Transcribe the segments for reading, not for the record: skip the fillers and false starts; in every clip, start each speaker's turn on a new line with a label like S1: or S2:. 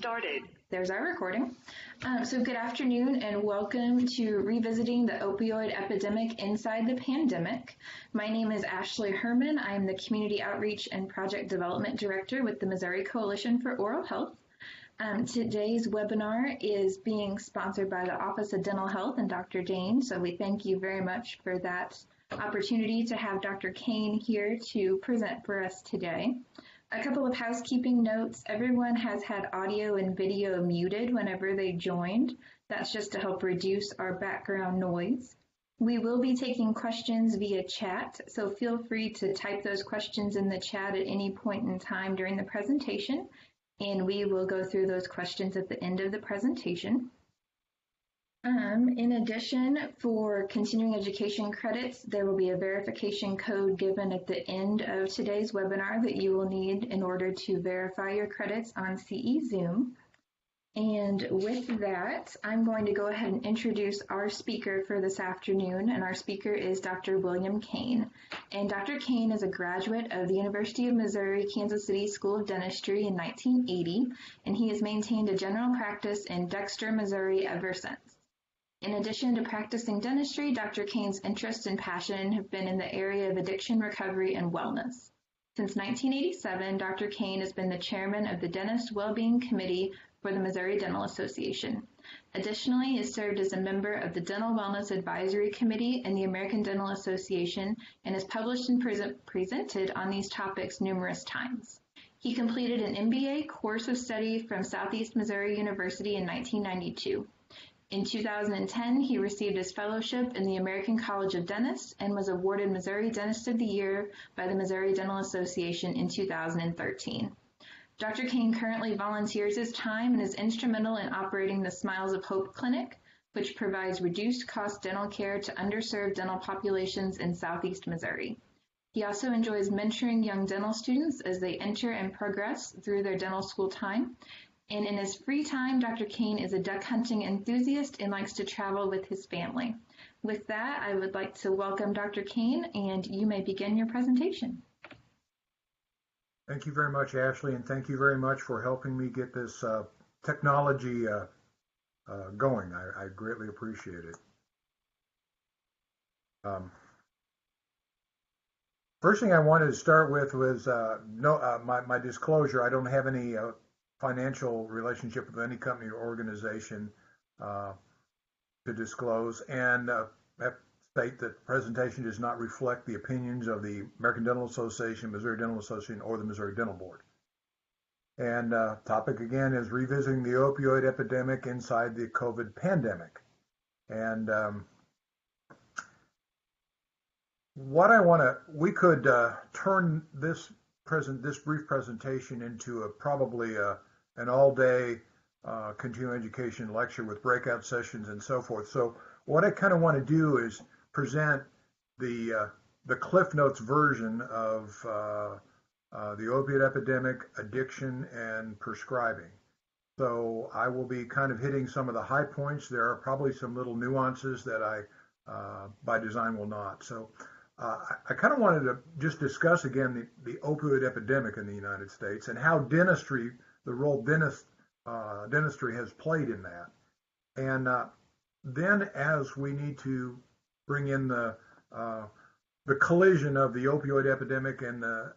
S1: Started. There's our recording. So good afternoon and welcome to Revisiting the Opioid Epidemic Inside the Pandemic. My name is Ashley Herman. I am the Community Outreach and Project Development Director with the Missouri Coalition for Oral Health. Today's webinar is being sponsored by the Office of Dental Health and Dr. Dane, so we thank you very much for that opportunity to have Dr. Kane here to present for us today. A couple of housekeeping notes. Everyone has had audio and video muted whenever they joined. That's just to help reduce our background noise. We will be taking questions via chat, so feel free to type those questions in the chat at any point in time during the presentation, and we will go through those questions at the end of the presentation. In addition, for continuing education credits, there will be a verification code given at the end of today's webinar that you will need in order to verify your credits on CE Zoom. And with that, I'm going to go ahead and introduce our speaker for this afternoon, and our speaker is Dr. William Kane. And Dr. Kane is a graduate of the University of Missouri Kansas City School of Dentistry in 1980, and he has maintained a general practice in Dexter, Missouri ever since. In addition to practicing dentistry, Dr. Kane's interest and passion have been in the area of addiction recovery and wellness. Since 1987, Dr. Kane has been the chairman of the Dentist Wellbeing Committee for the Missouri Dental Association. Additionally, he has served as a member of the Dental Wellness Advisory Committee in the American Dental Association and has published and presented on these topics numerous times. He completed an MBA course of study from Southeast Missouri University in 1992. In 2010, he received his fellowship in the American College of Dentists and was awarded Missouri Dentist of the Year by the Missouri Dental Association in 2013. Dr. Kane currently volunteers his time and is instrumental in operating the Smiles of Hope Clinic, which provides reduced cost dental care to underserved dental populations in Southeast Missouri. He also enjoys mentoring young dental students as they enter and progress through their dental school time. And in his free time, Dr. Kane is a duck hunting enthusiast and likes to travel with his family. With that, I would like to welcome Dr. Kane, and you may begin your presentation.
S2: Thank you very much, Ashley, and thank you very much for helping me get this technology going. I greatly appreciate it. First thing I wanted to start with was my disclosure. I don't have any financial relationship with any company or organization to disclose, and I have to state that the presentation does not reflect the opinions of the American Dental Association, Missouri Dental Association, or the Missouri Dental Board. And topic again is revisiting the opioid epidemic inside the COVID pandemic. And we could turn this brief presentation into probably an all-day continuing education lecture with breakout sessions and so forth. So what I kind of want to do is present the Cliff Notes version of the opioid epidemic, addiction, and prescribing. So I will be kind of hitting some of the high points. There are probably some little nuances that I, by design, will not. So I kind of wanted to just discuss again the opioid epidemic in the United States and how dentistry, the role dentistry has played in that. And then as we need to bring in the collision of the opioid epidemic and the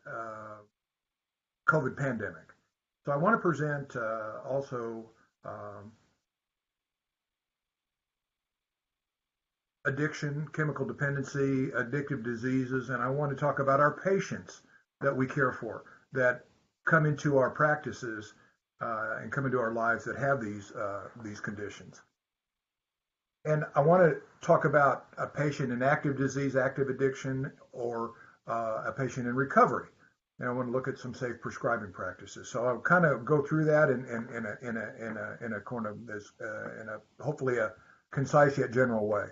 S2: COVID pandemic. So I want to present also addiction, chemical dependency, addictive diseases, and I want to talk about our patients that we care for, that come into our practices and come into our lives that have these conditions. And I want to talk about a patient in active disease, active addiction, or a patient in recovery. And I want to look at some safe prescribing practices. So I'll kind of go through that in a hopefully a concise yet general way.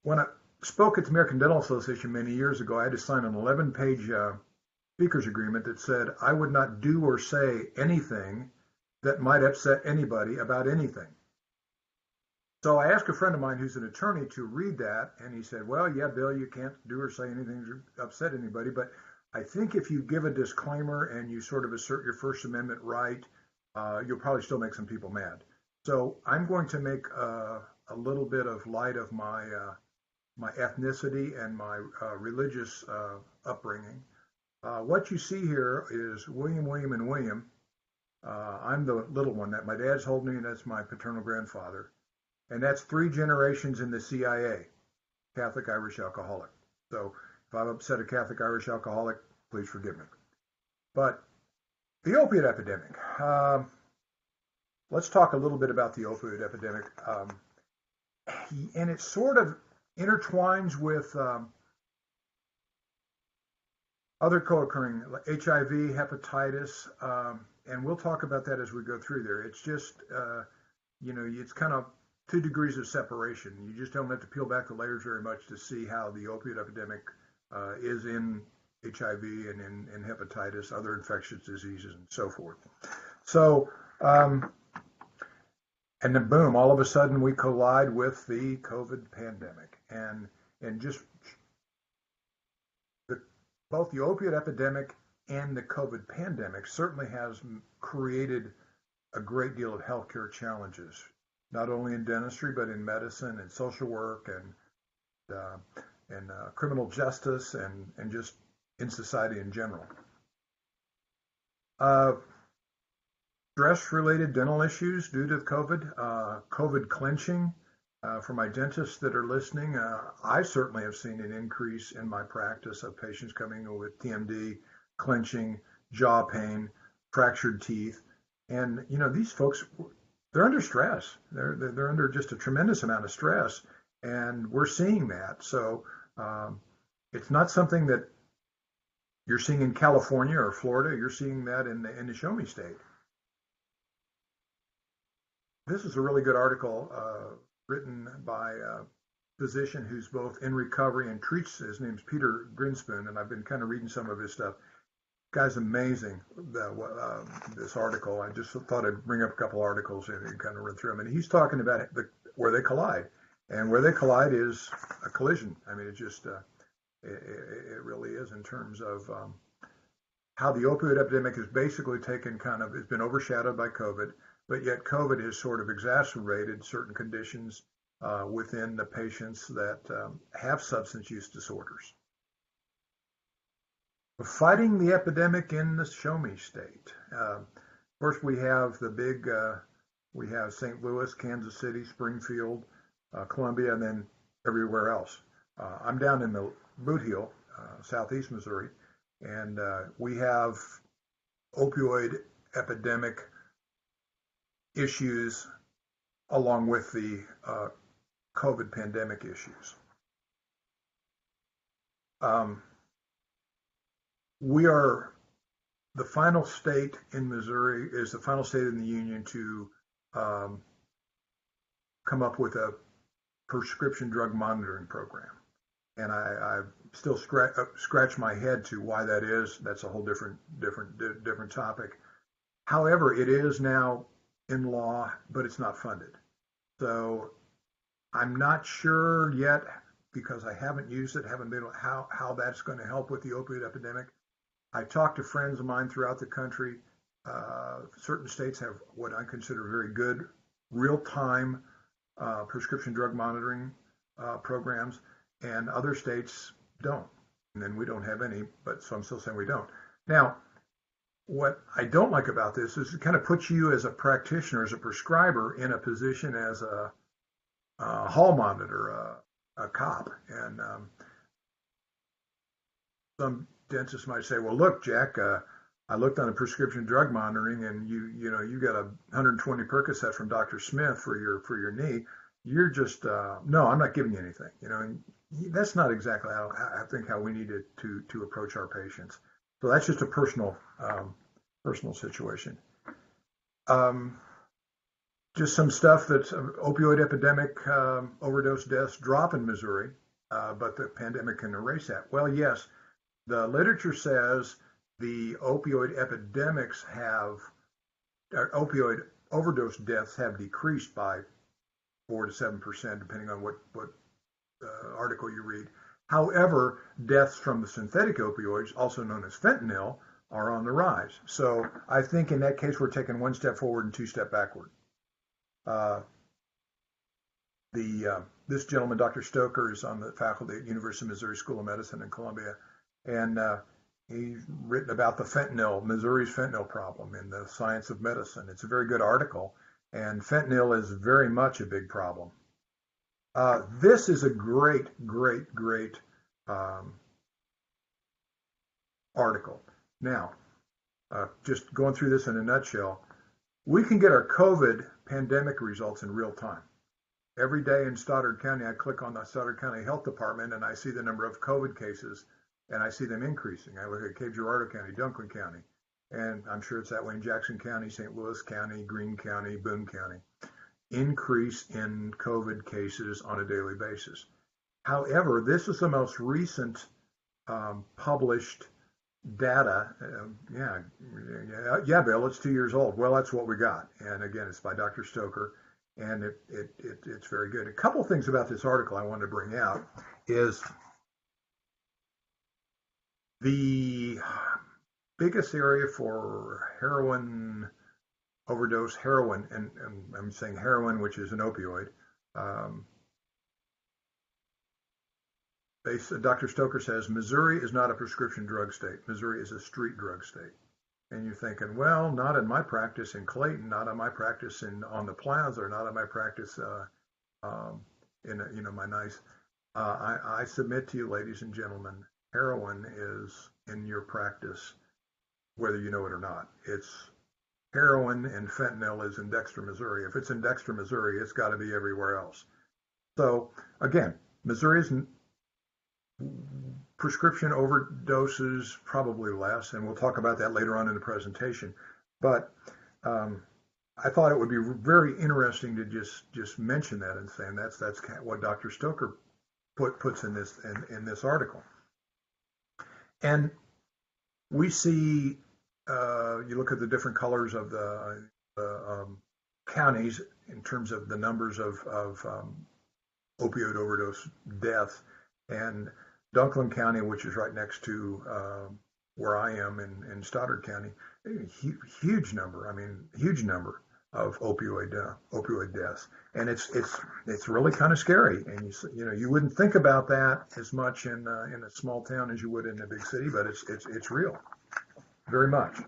S2: When I spoke at the American Dental Association many years ago, I had to sign an 11-page speaker's agreement that said I would not do or say anything that might upset anybody about anything. So I asked a friend of mine who's an attorney to read that, and he said, well, yeah, Bill, you can't do or say anything to upset anybody, but I think if you give a disclaimer and you sort of assert your First Amendment right, you'll probably still make some people mad. So I'm going to make a little bit of light of my ethnicity and my religious upbringing. What you see here is William, William, and William. I'm the little one that my dad's holding me, and that's my paternal grandfather. And that's 3 generations in the CIA, Catholic Irish alcoholic. So if I've upset a Catholic Irish alcoholic, please forgive me. But the opiate epidemic. Let's talk a little bit about the opioid epidemic. And it sort of intertwines with other co-occurring HIV, hepatitis, and we'll talk about that as we go through there. It's just, it's kind of 2 degrees of separation. You just don't have to peel back the layers very much to see how the opioid epidemic is in HIV and in hepatitis, other infectious diseases, and so forth. So, and then boom, all of a sudden we collide with the COVID pandemic, and just both the opioid epidemic and the COVID pandemic certainly has created a great deal of healthcare challenges, not only in dentistry, but in medicine and social work and criminal justice and just in society in general. Stress-related dental issues due to COVID, COVID clenching. For my dentists that are listening, I certainly have seen an increase in my practice of patients coming in with TMD, clenching, jaw pain, fractured teeth. And, these folks, they're under stress. They're under just a tremendous amount of stress. And we're seeing that. So it's not something that you're seeing in California or Florida. You're seeing that in the Show Me State. This is a really good article written by a physician who's both in recovery and treats. His name's Peter Grinspoon, and I've been kind of reading some of his stuff. Guy's amazing, this article. I just thought I'd bring up a couple articles and kind of run through them. And he's talking about where they collide. And where they collide is a collision. I mean, it just, it really is in terms of how the opioid epidemic is basically it's been overshadowed by COVID. But yet COVID has sort of exacerbated certain conditions within the patients that have substance use disorders. We're fighting the epidemic in the Show Me State. First, we have we have St. Louis, Kansas City, Springfield, Columbia, and then everywhere else. I'm down in the Boot Heel, southeast Missouri, and we have opioid epidemic issues along with the COVID pandemic issues. We are the final state in Missouri, is the final state in the union to come up with a prescription drug monitoring program. And I still scratch my head to why that is. That's a whole different topic. However, it is now in law, but it's not funded. So I'm not sure yet, because I haven't used it, haven't been how that's going to help with the opioid epidemic. I talked to friends of mine throughout the country. Certain states have what I consider very good real-time prescription drug monitoring programs, and other states don't. And then we don't have any, but so I'm still saying we don't. Now, what I don't like about this is it kind of puts you as a practitioner, as a prescriber, in a position as a hall monitor, a cop. And some dentists might say, well, look, Jack, I looked on the prescription drug monitoring, and you got 120 Percocet from Dr. Smith for your knee. You're just no, I'm not giving you anything. And that's not exactly how I think how we need to approach our patients. So that's just a personal situation. Just some stuff that's opioid epidemic, overdose deaths drop in Missouri, but the pandemic can erase that. Well, yes, the literature says the opioid opioid overdose deaths have decreased by 4 to 7%, depending on what article you read. However, deaths from the synthetic opioids, also known as fentanyl, are on the rise. So I think in that case, we're taking one step forward and two step backward. Uh, this gentleman, Dr. Stoker, is on the faculty at University of Missouri School of Medicine in Columbia, and he's written about the Missouri's fentanyl problem in the Science of Medicine. It's a very good article, and fentanyl is very much a big problem. This is a great, great, great article. Now, just going through this in a nutshell, we can get our COVID pandemic results in real time. Every day in Stoddard County, I click on the Stoddard County Health Department and I see the number of COVID cases and I see them increasing. I look at Cape Girardeau County, Dunklin County, and I'm sure it's that way in Jackson County, St. Louis County, Greene County, Boone County. Increase in COVID cases on a daily basis. However, this is the most recent published data. Yeah, Bill, it's 2 years old. Well, that's what we got. And again, it's by Dr. Stoker, and it's very good. A couple things about this article I wanted to bring out is the biggest area for heroin overdose, and I'm saying heroin, which is an opioid. Dr. Stoker says, Missouri is not a prescription drug state. Missouri is a street drug state. And you're thinking, well, not in my practice in Clayton, not in my practice on the plaza, or not in my practice my nice. I submit to you, ladies and gentlemen, heroin is in your practice, whether you know it or not. It's heroin and fentanyl is in Dexter, Missouri. If it's in Dexter, Missouri, it's got to be everywhere else. So again, Missouri's prescription overdoses probably less, and we'll talk about that later on in the presentation. But I thought it would be very interesting to just mention that and saying that's what Dr. Stoker puts in this article. And we see you look at the different colors of the counties in terms of the numbers of opioid overdose deaths, and Dunklin County, which is right next to where I am in Stoddard County, huge number of opioid deaths, and it's really kind of scary. And you wouldn't think about that as much in a small town as you would in a big city, but it's real, very much.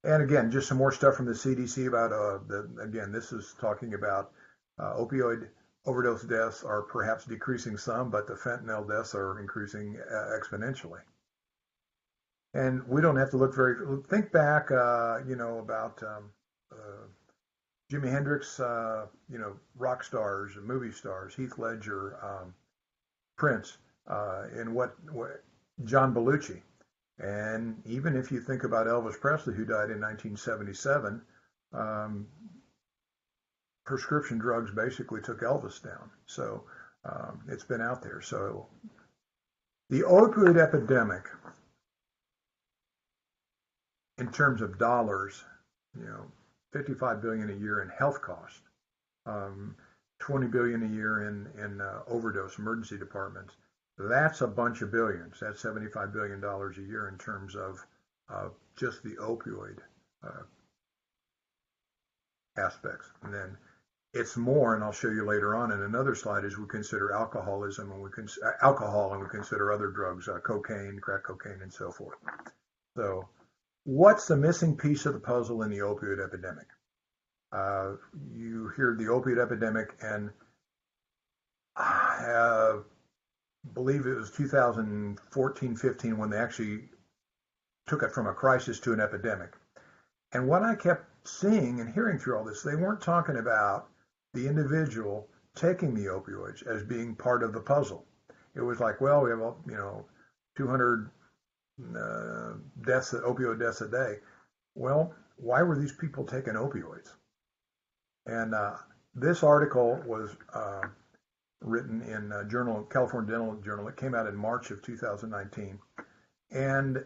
S2: And again, just some more stuff from the CDC about this is talking about opioid overdose deaths are perhaps decreasing some, but the fentanyl deaths are increasing exponentially. And we don't have to think back, about Jimi Hendrix, rock stars, movie stars, Heath Ledger, Prince, and what John Belushi. And even if you think about Elvis Presley, who died in 1977, prescription drugs basically took Elvis down. So it's been out there. So the opioid epidemic, in terms of dollars, $55 billion a year in health costs, $20 billion a year in overdose emergency departments. That's a bunch of billions. That's $75 billion a year in terms of just the opioid aspects. And then it's more, and I'll show you later on in another slide, as we consider alcoholism and we consider other drugs, cocaine, crack cocaine, and so forth. So what's the missing piece of the puzzle in the opioid epidemic? You hear the opioid epidemic, and I believe it was 2014-15 when they actually took it from a crisis to an epidemic. And what I kept seeing and hearing through all this, they weren't talking about the individual taking the opioids as being part of the puzzle. It was like, well, we have 200 opioid deaths a day. Well, why were these people taking opioids? And this article was written in California Dental Journal. It came out in March of 2019, and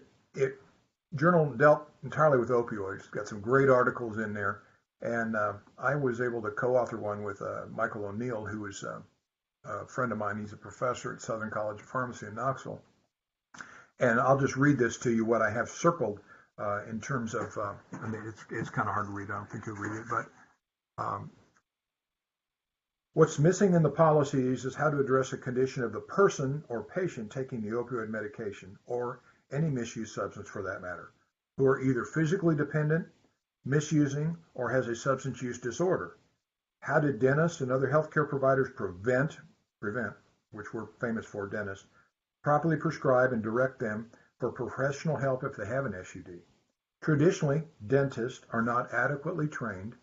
S2: journal dealt entirely with opioids. Got some great articles in there, and I was able to co-author one with Michael O'Neill, who was a friend of mine. He's a professor at Southern College of Pharmacy in Knoxville. And I'll just read this to you, what I have circled in terms of, I mean, it's kind of hard to read. I don't think you'll read it, but what's missing in the policies is how to address a condition of the person or patient taking the opioid medication or any misuse substance for that matter, who are either physically dependent, misusing, or has a substance use disorder. How do dentists and other healthcare providers prevent, which we're famous for, dentists, properly prescribe and direct them for professional help if they have an SUD? Traditionally, dentists are not adequately trained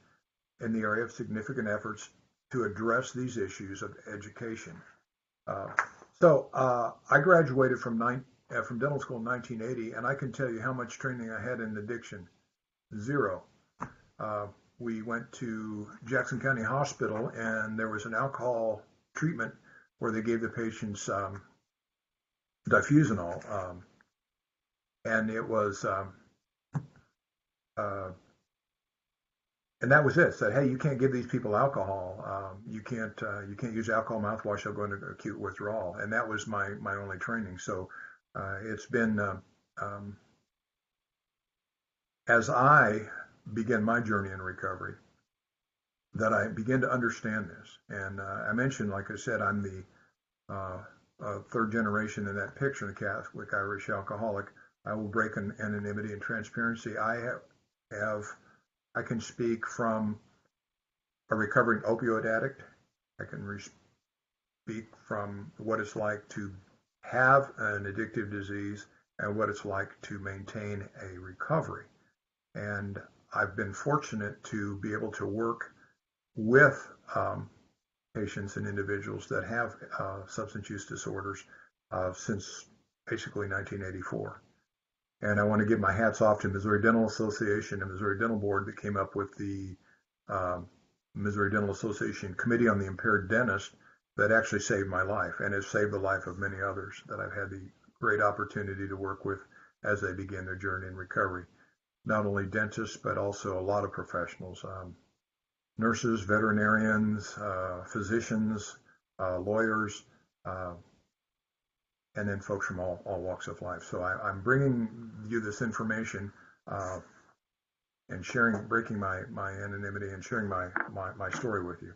S2: in the area of significant efforts to address these issues of education. I graduated from dental school in 1980, and I can tell you how much training I had in addiction. Zero. We went to Jackson County Hospital, and there was an alcohol treatment where they gave the patients difluzinol, and it was, and that was it. Said, hey, you can't give these people alcohol. You can't use alcohol mouthwash. They'll go into acute withdrawal, and that was my only training. So it's been as I began my journey in recovery that I began to understand this. And I mentioned, like I said, I'm the third generation in that picture, the Catholic Irish alcoholic. I will break anonymity and transparency. I can speak from a recovering opioid addict. I can speak from what it's like to have an addictive disease and what it's like to maintain a recovery. And I've been fortunate to be able to work with patients and individuals that have substance use disorders since basically 1984. And I want to give my hats off to Missouri Dental Association and Missouri Dental Board that came up with the Missouri Dental Association Committee on the Impaired Dentist that actually saved my life and has saved the life of many others that I've had the great opportunity to work with as they begin their journey in recovery. Not only dentists, but also a lot of professionals, nurses, veterinarians, physicians, lawyers, and then folks from all walks of life. So I'm bringing you this information and breaking my anonymity and sharing my story with you.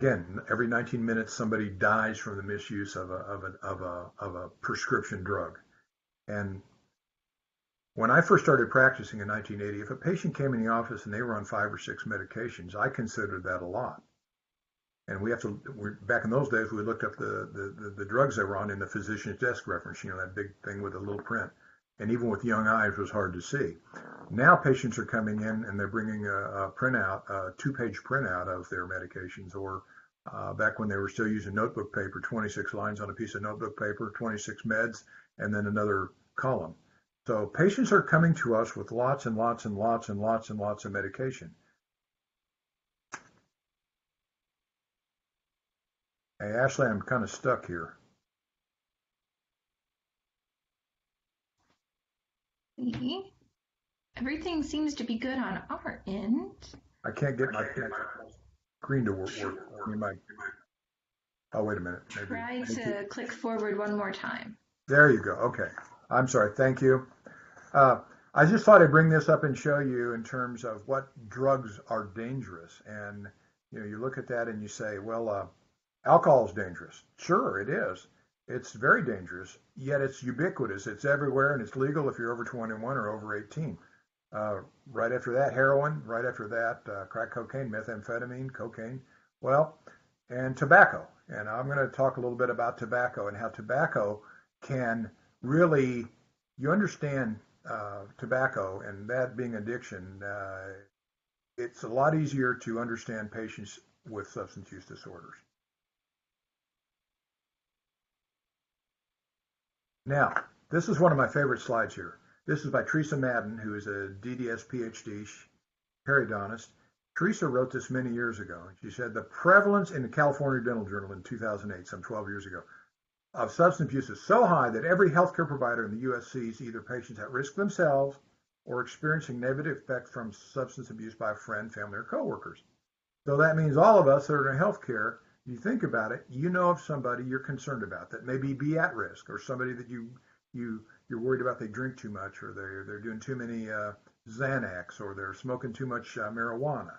S2: Again, every 19 minutes somebody dies from the misuse of a prescription drug. And when I first started practicing in 1980, if a patient came in the office and they were on 5 or 6 medications, I considered that a lot. And back in those days, we looked up the drugs they were on in the physician's desk reference, that big thing with a little print. And even with young eyes, it was hard to see. Now patients are coming in and they're bringing a printout, a 2-page printout of their medications, or back when they were still using notebook paper, 26 lines on a piece of notebook paper, 26 meds, and then another column. So patients are coming to us with lots and lots and lots and lots and lots of medication. Hey, Ashley, I'm kind of stuck here.
S1: Everything seems to be good on our end.
S2: I can't get my screen to work. Oh, wait a minute. Maybe.
S1: Try to click forward one more time.
S2: There you go. Okay. I'm sorry. Thank you. I just thought I'd bring this up and show you in terms of what drugs are dangerous. And, you look at that and you say, well, alcohol is dangerous. Sure, it is. It's very dangerous, yet it's ubiquitous. It's everywhere, and it's legal if you're over 21 or over 18. Right after that, heroin. Right after that, crack cocaine, methamphetamine, cocaine. Well, and tobacco. And I'm going to talk a little bit about tobacco and how tobacco can really, you understand tobacco and that being addiction, it's a lot easier to understand patients with substance use disorders. Now, this is one of my favorite slides here. This is by Teresa Madden, who is a DDS PhD periodontist. Teresa wrote this many years ago. She said the prevalence in the California Dental Journal in 2008, some 12 years ago, of substance abuse is so high that every healthcare provider in the U.S. sees either patients at risk themselves or experiencing negative effects from substance abuse by a friend, family, or coworkers. So that means all of us that are in healthcare, you think about it, you know of somebody you're concerned about that maybe be at risk, or somebody that you're worried about they drink too much, or they're doing too many Xanax, or they're smoking too much marijuana.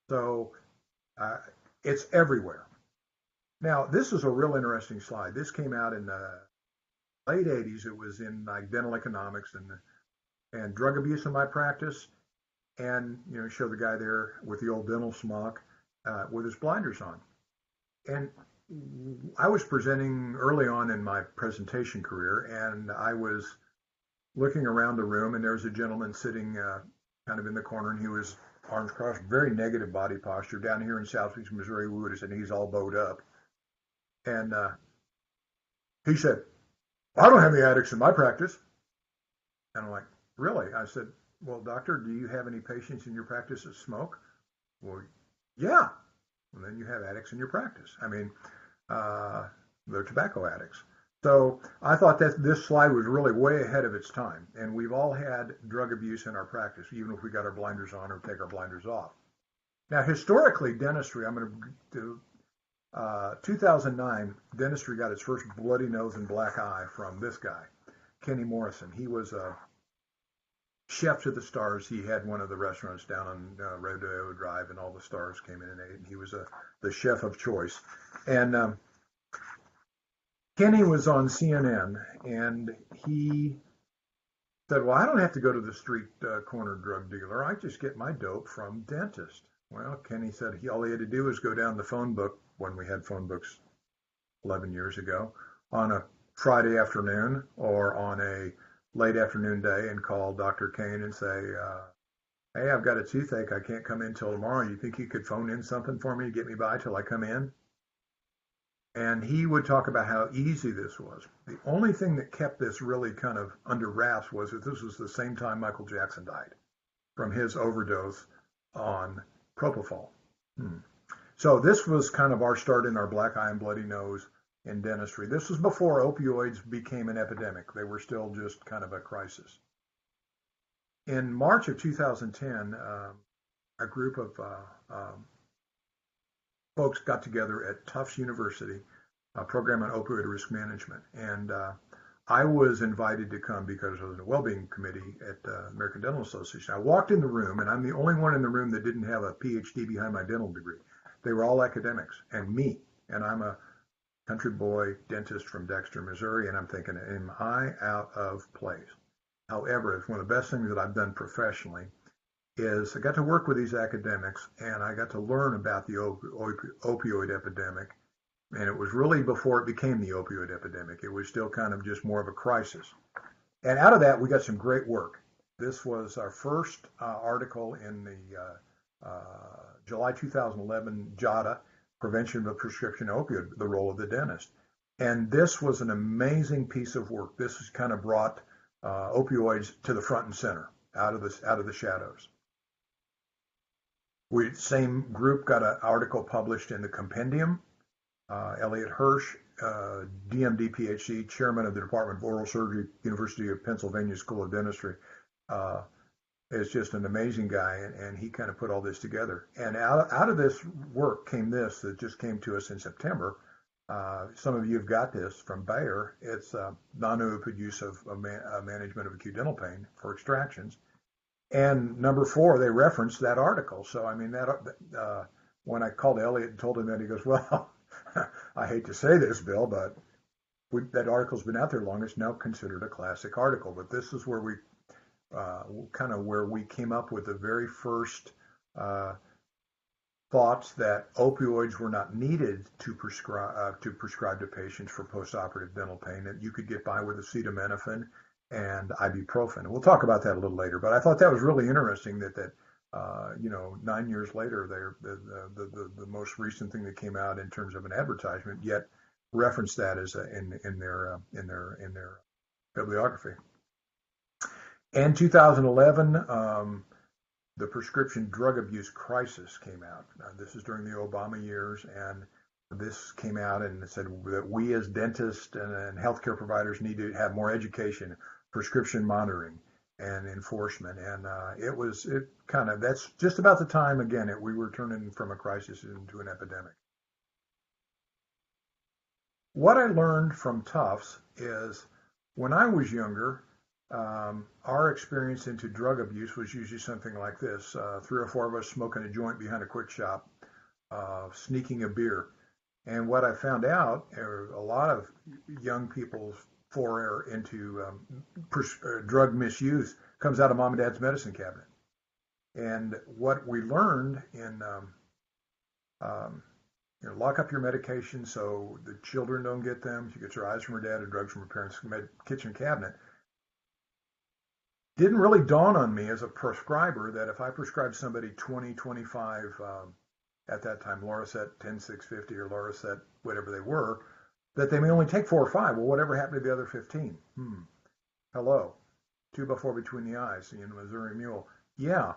S2: So uh, it's everywhere. Now, this is a real interesting slide. This came out in the late 80s. It was in like dental economics and drug abuse in my practice. And, show the guy there with the old dental smock with his blinders on. And I was presenting early on in my presentation career, and I was looking around the room, and there was a gentleman sitting kind of in the corner, and he was arms crossed, very negative body posture. Down here in Southeast Missouri, we would have said he's all bowed up. And he said, I don't have any addicts in my practice. And I'm like, really? I said, well, doctor, do you have any patients in your practice that smoke? Well, yeah. And then you have addicts in your practice. I mean, they're tobacco addicts. So I thought that this slide was really way ahead of its time. And we've all had drug abuse in our practice, even if we got our blinders on or take our blinders off. Now, historically, dentistry, I'm going to do 2009, dentistry got its first bloody nose and black eye from this guy, Kenny Morrison. He was a chef to the stars. He had one of the restaurants down on Rodeo Drive, and all the stars came in and ate, and he was the chef of choice. And Kenny was on CNN, and he said, well, I don't have to go to the street corner drug dealer. I just get my dope from dentist. Well, Kenny said all he had to do was go down the phone book when we had phone books 11 years ago on a Friday afternoon or on a late afternoon day and call Dr. Kane and say, hey, I've got a toothache. I can't come in till tomorrow. You think you could phone in something for me to get me by till I come in? And he would talk about how easy this was. The only thing that kept this really kind of under wraps was that this was the same time Michael Jackson died from his overdose on propofol. So this was kind of our start in our black eye and bloody nose in dentistry. This was before opioids became an epidemic. They were still just kind of a crisis. In March of 2010, a group of folks got together at Tufts University, a program on opioid risk management. And I was invited to come because I was in a well-being committee at the American Dental Association. I walked in the room, and I'm the only one in the room that didn't have a PhD behind my dental degree. They were all academics, and me. And I'm a country boy dentist from Dexter, Missouri, and I'm thinking, am I out of place? However, it's one of the best things that I've done professionally is I got to work with these academics, and I got to learn about the opioid epidemic. And it was really before it became the opioid epidemic. It was still kind of just more of a crisis. And out of that, we got some great work. This was our first article in the July 2011 JADA, Prevention of Prescription Opioid, the Role of the Dentist. And this was an amazing piece of work. This has kind of brought opioids to the front and center, out of the shadows. Same group got an article published in the Compendium. Elliot Hirsch, DMD, PhD, chairman of the Department of Oral Surgery, University of Pennsylvania School of Dentistry, is just an amazing guy, and he kind of put all this together. And out of this work came this that just came to us in September. Some of you have got this from Bayer. It's non-opioid use of management of acute dental pain for extractions. And number 4, they referenced that article. So, I mean, when I called Elliot and told him that, he goes, well, I hate to say this, Bill, but that article's been out there long. It's now considered a classic article. But this is where we where we came up with the very first thoughts that opioids were not needed to prescribe to patients for postoperative dental pain, that you could get by with acetaminophen and ibuprofen. And we'll talk about that a little later. But I thought that was really interesting that 9 years later, the most recent thing that came out in terms of an advertisement yet referenced that as in their bibliography. In 2011, the prescription drug abuse crisis came out. This is during the Obama years, and this came out and said that we as dentists and healthcare providers need to have more education, prescription monitoring. and enforcement. And that's just about the time, again, we were turning from a crisis into an epidemic. What I learned from Tufts is when I was younger, our experience into drug abuse was usually something like this: three or four of us smoking a joint behind a quick shop, sneaking a beer. And what I found out, a lot of young people's foray into drug misuse comes out of mom and dad's medicine cabinet. And what we learned in lock up your medication so the children don't get them. You get your eyes from your dad or drugs from your parents' kitchen cabinet. Didn't really dawn on me as a prescriber that if I prescribed somebody 20, 25, at that time, Loracet 10650 or Loracet, whatever they were, that they may only take 4 or 5. Well, whatever happened to the other 15? Hello. 2x4 between the eyes, Missouri Mule. Yeah,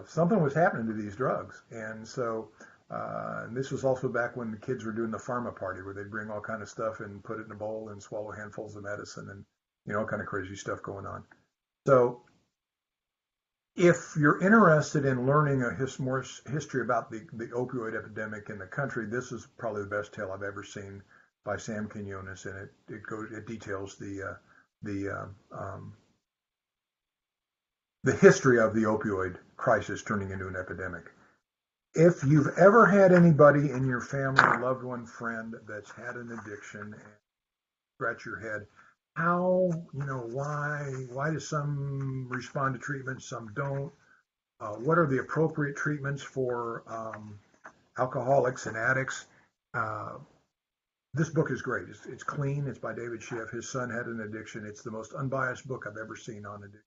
S2: something was happening to these drugs. And so, and this was also back when the kids were doing the pharma party where they'd bring all kind of stuff and put it in a bowl and swallow handfuls of medicine and, all kind of crazy stuff going on. So if you're interested in learning more history about the opioid epidemic in the country, this is probably the best tale I've ever seen by Sam Quinones, and it details the history of the opioid crisis turning into an epidemic. If you've ever had anybody in your family, loved one, friend that's had an addiction, and scratch your head, how, why do some respond to treatment, some don't? What are the appropriate treatments for alcoholics and addicts? This book is great. It's clean. It's by David Schiff. His son had an addiction. It's the most unbiased book I've ever seen on addiction.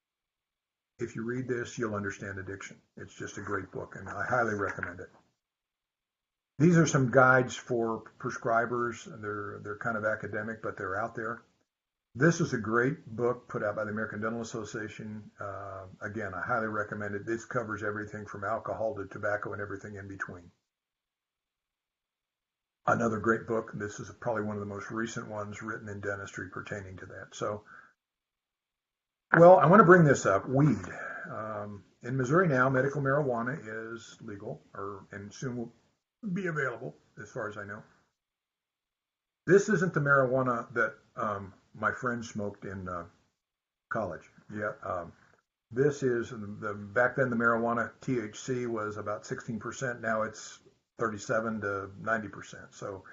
S2: If you read this, you'll understand addiction. It's just a great book, and I highly recommend it. These are some guides for prescribers. They're kind of academic, but they're out there. This is a great book put out by the American Dental Association. Again, I highly recommend it. This covers everything from alcohol to tobacco and everything in between. Another great book. This is probably one of the most recent ones written in dentistry pertaining to that. So, well, I want to bring this up. Weed. In Missouri now, medical marijuana is legal, and soon will be available, as far as I know. This isn't the marijuana that my friend smoked in college. Yeah, this is back then the marijuana THC was about 16%. Now it's 37 to 90%. So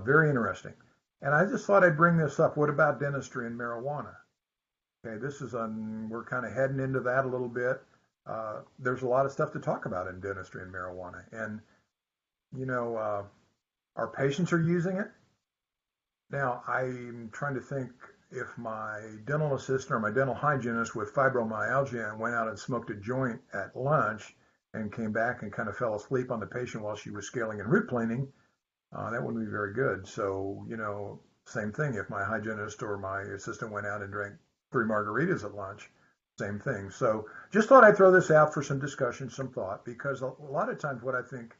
S2: very interesting. And I just thought I'd bring this up. What about dentistry and marijuana? Okay, we're kind of heading into that a little bit. There's a lot of stuff to talk about in dentistry and marijuana. And, our patients are using it. Now, I'm trying to think if my dental assistant or my dental hygienist with fibromyalgia went out and smoked a joint at lunch and came back and kind of fell asleep on the patient while she was scaling and root planing, that wouldn't be very good. So, same thing. If my hygienist or my assistant went out and drank 3 margaritas at lunch, same thing. So just thought I'd throw this out for some discussion, some thought, because a lot of times what I think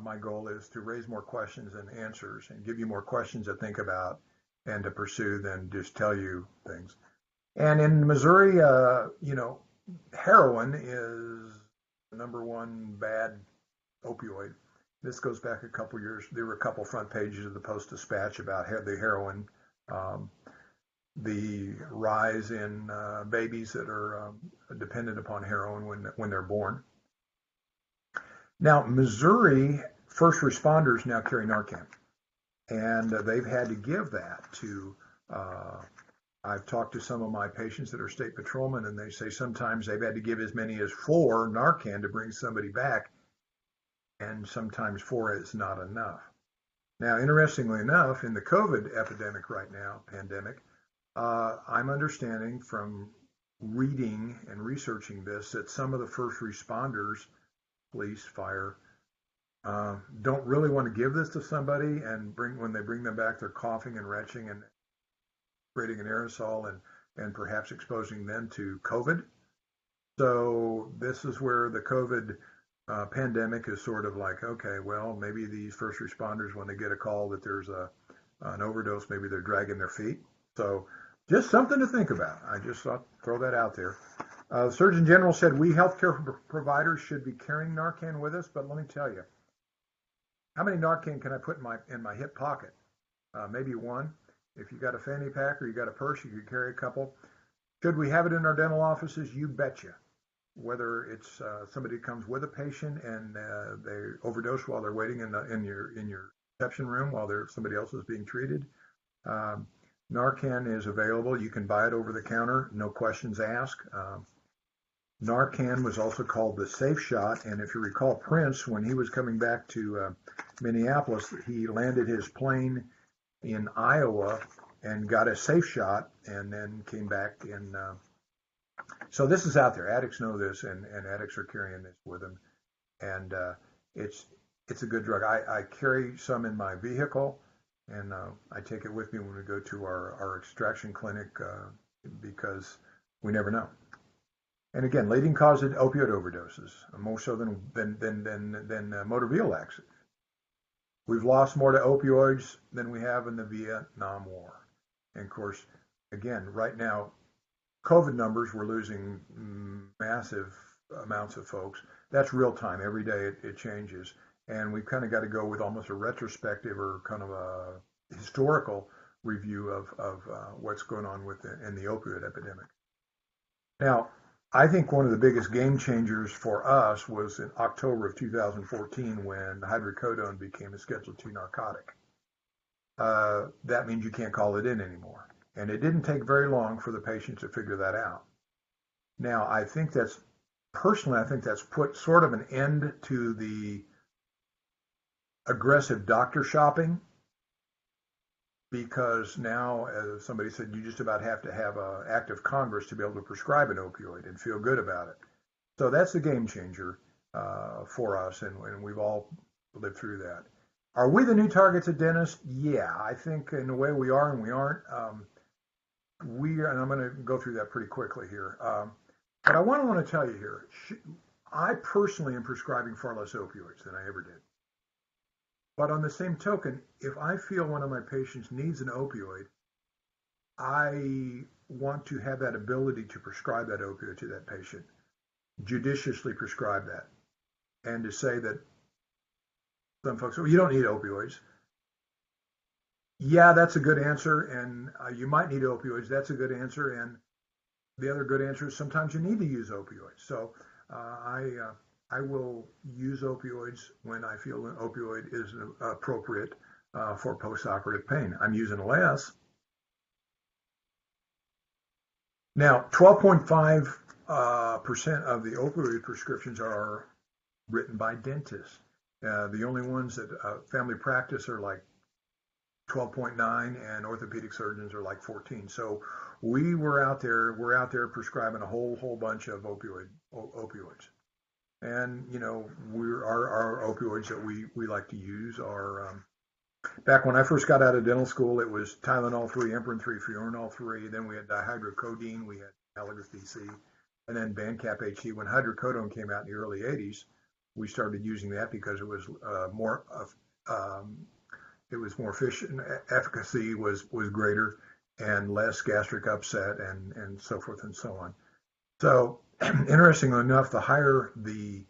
S2: my goal is to raise more questions and answers and give you more questions to think about and to pursue than just tell you things. And in Missouri, heroin is the number one bad opioid. This goes back a couple years. There were a couple front pages of the Post-Dispatch about the heroin, the rise in babies that are dependent upon heroin when they're born. Now, Missouri first responders now carry Narcan, and they've had to give that to, I've talked to some of my patients that are state patrolmen, and they say sometimes they've had to give as many as 4 Narcan to bring somebody back, and sometimes 4 is not enough. Now, interestingly enough, in the COVID epidemic right now, pandemic, I'm understanding from reading and researching this that some of the first responders, police, fire, don't really want to give this to somebody, and when they bring them back, they're coughing and retching and creating an aerosol and perhaps exposing them to COVID. So this is where the COVID pandemic is sort of like, okay, well, maybe these first responders, when they get a call that there's an overdose, maybe they're dragging their feet. So Just something to think about. I just thought throw that out there. The Surgeon General said we healthcare providers should be carrying Narcan with us, but let me tell you, how many Narcan can I put in my hip pocket? Maybe one. If you got a fanny pack or you got a purse, you could carry a couple. Should we have it in our dental offices? You betcha. Whether it's somebody comes with a patient and they overdose while they're waiting in your reception room while somebody else is being treated. Um, Narcan is available. You can buy it over the counter, no questions asked. Narcan was also called the safe shot, and if you recall Prince, when he was coming back to Minneapolis, he landed his plane in Iowa and got a safe shot and then came back in. So this is out there. Addicts know this, and addicts are carrying this with them. And it's a good drug. I carry some in my vehicle, and I take it with me when we go to our extraction clinic because we never know. And again, leading cause of opioid overdoses, more so than motor vehicle accidents. We've lost more to opioids than we have in the Vietnam War. And of course, again, right now, COVID numbers, we're losing massive amounts of folks. That's real time. Every day it changes. And we've kind of got to go with almost a retrospective or kind of a historical review of what's going on in the opioid epidemic. Now, I think one of the biggest game changers for us was in October of 2014 when hydrocodone became a Schedule II narcotic. That means you can't call it in anymore. And it didn't take very long for the patients to figure that out. Now, I think that's put sort of an end to the aggressive doctor shopping because now, as somebody said, you just about have to have an act of Congress to be able to prescribe an opioid and feel good about it. So that's the game changer for us, and we've all lived through that. Are we the new targets of dentists? Yeah, I think in a way we are and we aren't. And I'm going to go through that pretty quickly here. But I want to tell you here, I personally am prescribing far less opioids than I ever did. But on the same token, if I feel one of my patients needs an opioid, I want to have that ability to prescribe that opioid to that patient, judiciously prescribe that, and to say that some folks, well, you don't need opioids. Yeah, that's a good answer, and you might need opioids. That's a good answer, and the other good answer is sometimes you need to use opioids. So I will use opioids when I feel an opioid is appropriate for postoperative pain. I'm using less. Now, 12.5% of the opioid prescriptions are written by dentists. The only ones that family practice are like 12.9 and orthopedic surgeons are like 14. So we're out there prescribing a whole bunch of opioids. And our opioids that we like to use are back when I first got out of dental school, it was Tylenol 3, Emprin 3, Fiorinol 3. Then we had dihydrocodeine, we had Allergus DC, and then Bancap HC. When hydrocodone came out in the early 80s, we started using that because it was more efficient, efficacy was greater, and less gastric upset, and so forth and so on. So, interestingly enough, the higher the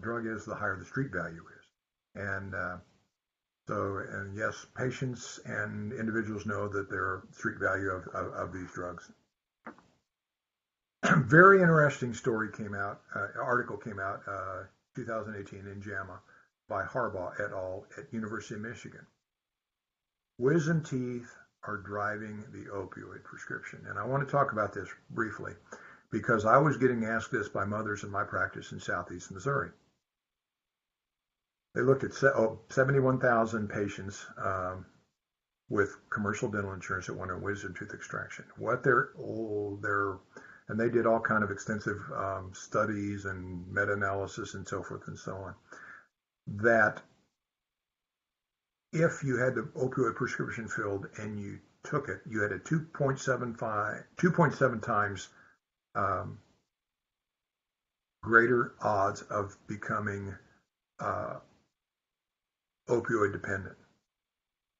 S2: drug is, the higher the street value is. And yes, patients and individuals know that there are street value of these drugs. Very interesting article came out 2018 in JAMA by Harbaugh et al. At University of Michigan. Wisdom teeth are driving the opioid prescription. And I want to talk about this briefly because I was getting asked this by mothers in my practice in Southeast Missouri. They looked at 71,000 patients with commercial dental insurance that wanted wisdom tooth extraction. And they did all kind of extensive studies and meta-analysis and so forth and so on. That if you had the opioid prescription filled and you took it, you had a 2.7 times greater odds of becoming opioid dependent.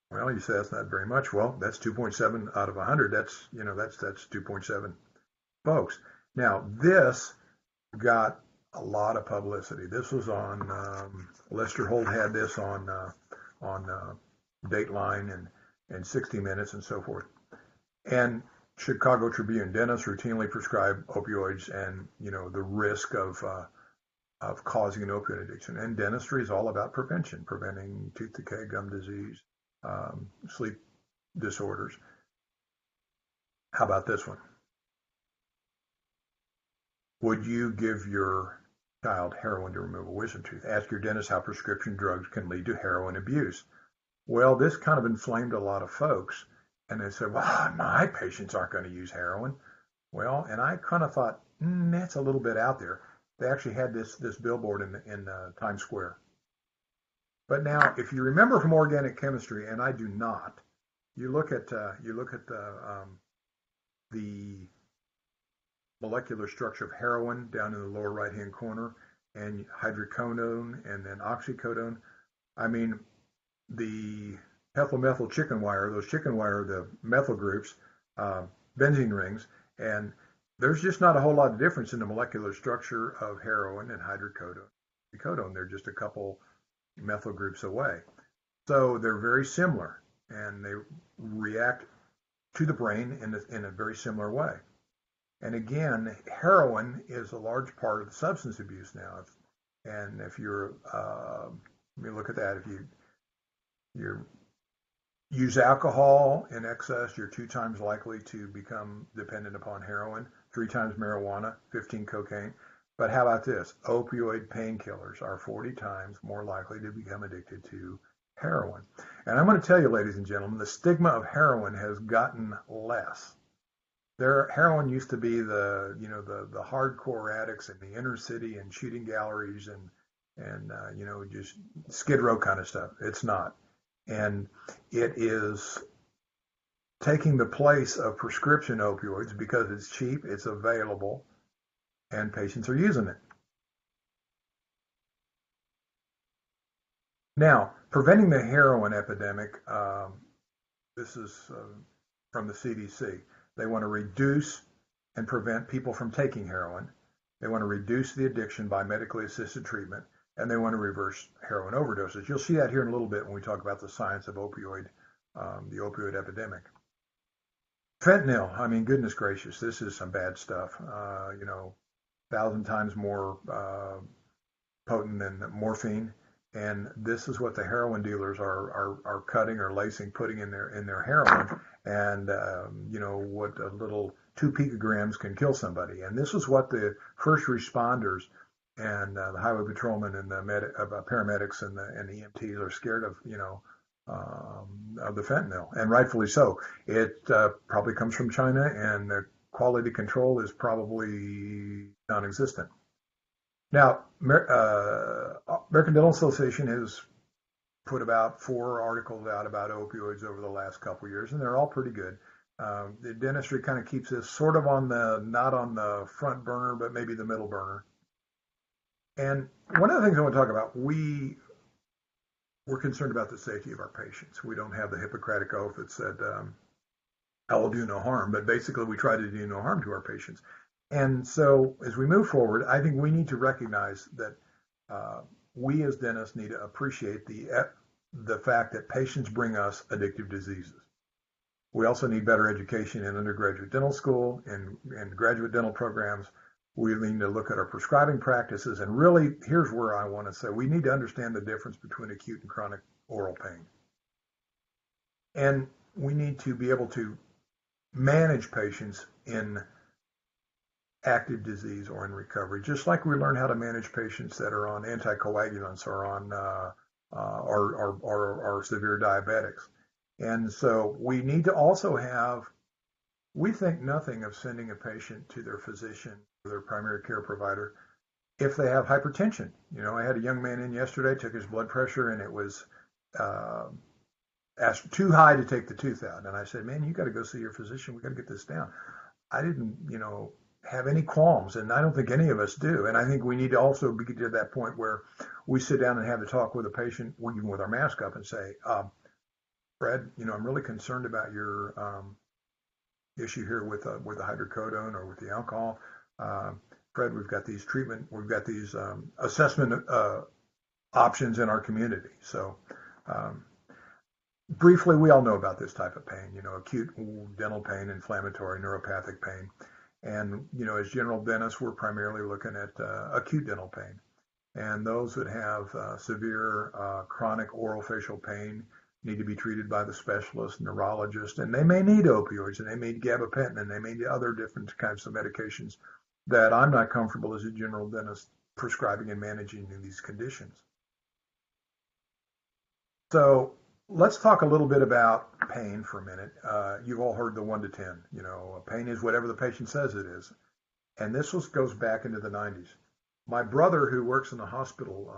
S2: Well, you say that's not very much. Well, that's 2.7 out of 100. That's 2.7 folks. Now, this got a lot of publicity. This was on Lester Holt had this on Dateline and 60 Minutes and so forth. And Chicago Tribune, dentists routinely prescribe opioids and the risk of causing an opioid addiction. And dentistry is all about prevention, preventing tooth decay, gum disease, sleep disorders. How about this one? Would you give your child heroin to remove a wisdom tooth? Ask your dentist how prescription drugs can lead to heroin abuse. Well, this kind of inflamed a lot of folks, and they said, well, my patients aren't going to use heroin. Well, and I kind of thought, that's a little bit out there. They actually had this billboard in Times Square. But now, if you remember from organic chemistry, and I do not, you look at the molecular structure of heroin down in the lower right-hand corner, and hydrocodone, and then oxycodone. I mean, the ethyl-methyl chicken wire, those chicken wire, the methyl groups, benzene rings, and there's just not a whole lot of difference in the molecular structure of heroin and hydrocodone. They're just a couple methyl groups away. So they're very similar, and they react to the brain in a very similar way. And again, heroin is a large part of the substance abuse now. And if you're, let me look at that. If you use alcohol in excess, you're 2 times likely to become dependent upon heroin, 3 times marijuana, 15 cocaine. But how about this? Opioid painkillers are 40 times more likely to become addicted to heroin. And I'm going to tell you, ladies and gentlemen, the stigma of heroin has gotten less. Heroin used to be the hardcore addicts in the inner city and shooting galleries and just Skid Row kind of stuff. It's not. And it is taking the place of prescription opioids because it's cheap, it's available, and patients are using it. Now, preventing the heroin epidemic, this is from the CDC. They want to reduce and prevent people from taking heroin. They want to reduce the addiction by medically assisted treatment, and they want to reverse heroin overdoses. You'll see that here in a little bit when we talk about the science of the opioid epidemic. Fentanyl, I mean, goodness gracious, this is some bad stuff. 1,000 times more potent than morphine. And this is what the heroin dealers are cutting or lacing, putting in their heroin. And, what a little 2 picograms can kill somebody. And this is what the first responders and the highway patrolmen and the paramedics and the EMTs are scared of, of the fentanyl, and rightfully so. It probably comes from China, and the quality control is probably non-existent. Now, American Dental Association has put about 4 articles out about opioids over the last couple of years, and they're all pretty good. The dentistry kind of keeps this sort of not on the front burner, but maybe the middle burner. And one of the things I want to talk about, we're concerned about the safety of our patients. We don't have the Hippocratic Oath that said, I will do no harm, but basically we try to do no harm to our patients. And so as we move forward, I think we need to recognize that we as dentists need to appreciate the fact that patients bring us addictive diseases. We also need better education in undergraduate dental school and graduate dental programs. We need to look at our prescribing practices. And really, here's where I want to say, we need to understand the difference between acute and chronic oral pain. And we need to be able to manage patients in active disease or in recovery, just like we learn how to manage patients that are on anticoagulants or on or severe diabetics. And so we need to also we think nothing of sending a patient to their physician or their primary care provider if they have hypertension. I had a young man in yesterday, took his blood pressure, and it was asked too high to take the tooth out. And I said, man, you got to go see your physician. We got to get this down. I didn't, have any qualms, and I don't think any of us do. And I think we need to also get to that point where we sit down and have a talk with a patient, even with our mask up, and say, Fred, I'm really concerned about your issue here with the hydrocodone or with the alcohol. Uh, Fred, we've got these assessment options in our community. So um, briefly, we all know about this type of pain, acute dental pain, inflammatory, neuropathic pain. And, as general dentists, we're primarily looking at acute dental pain. And those that have severe chronic oral facial pain need to be treated by the specialist, neurologist, and they may need opioids, and they may need gabapentin, and they may need other different kinds of medications that I'm not comfortable as a general dentist prescribing and managing in these conditions. So let's talk a little bit about pain for a minute. You've all heard the 1 to 10. Pain is whatever the patient says it is. And goes back into the 90s. My brother, who works in the hospital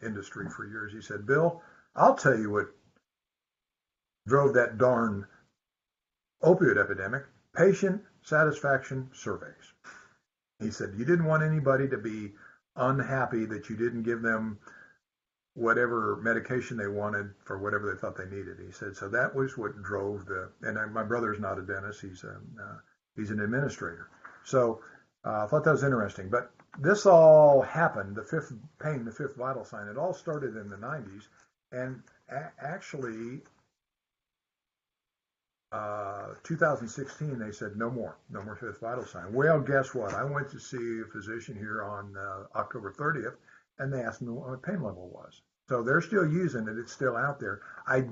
S2: industry for years, he said, Bill, I'll tell you what drove that darn opioid epidemic, patient satisfaction surveys. He said, you didn't want anybody to be unhappy that you didn't give them whatever medication they wanted for whatever they thought they needed. He said, so that was what drove my brother's not a dentist, he's an administrator. So I thought that was interesting. But this all happened, the fifth vital sign, it all started in the 90s. And actually, 2016, they said, no more fifth vital sign. Well, guess what? I went to see a physician here on October 30th, and they asked me what my pain level was. So they're still using it. It's still out there. I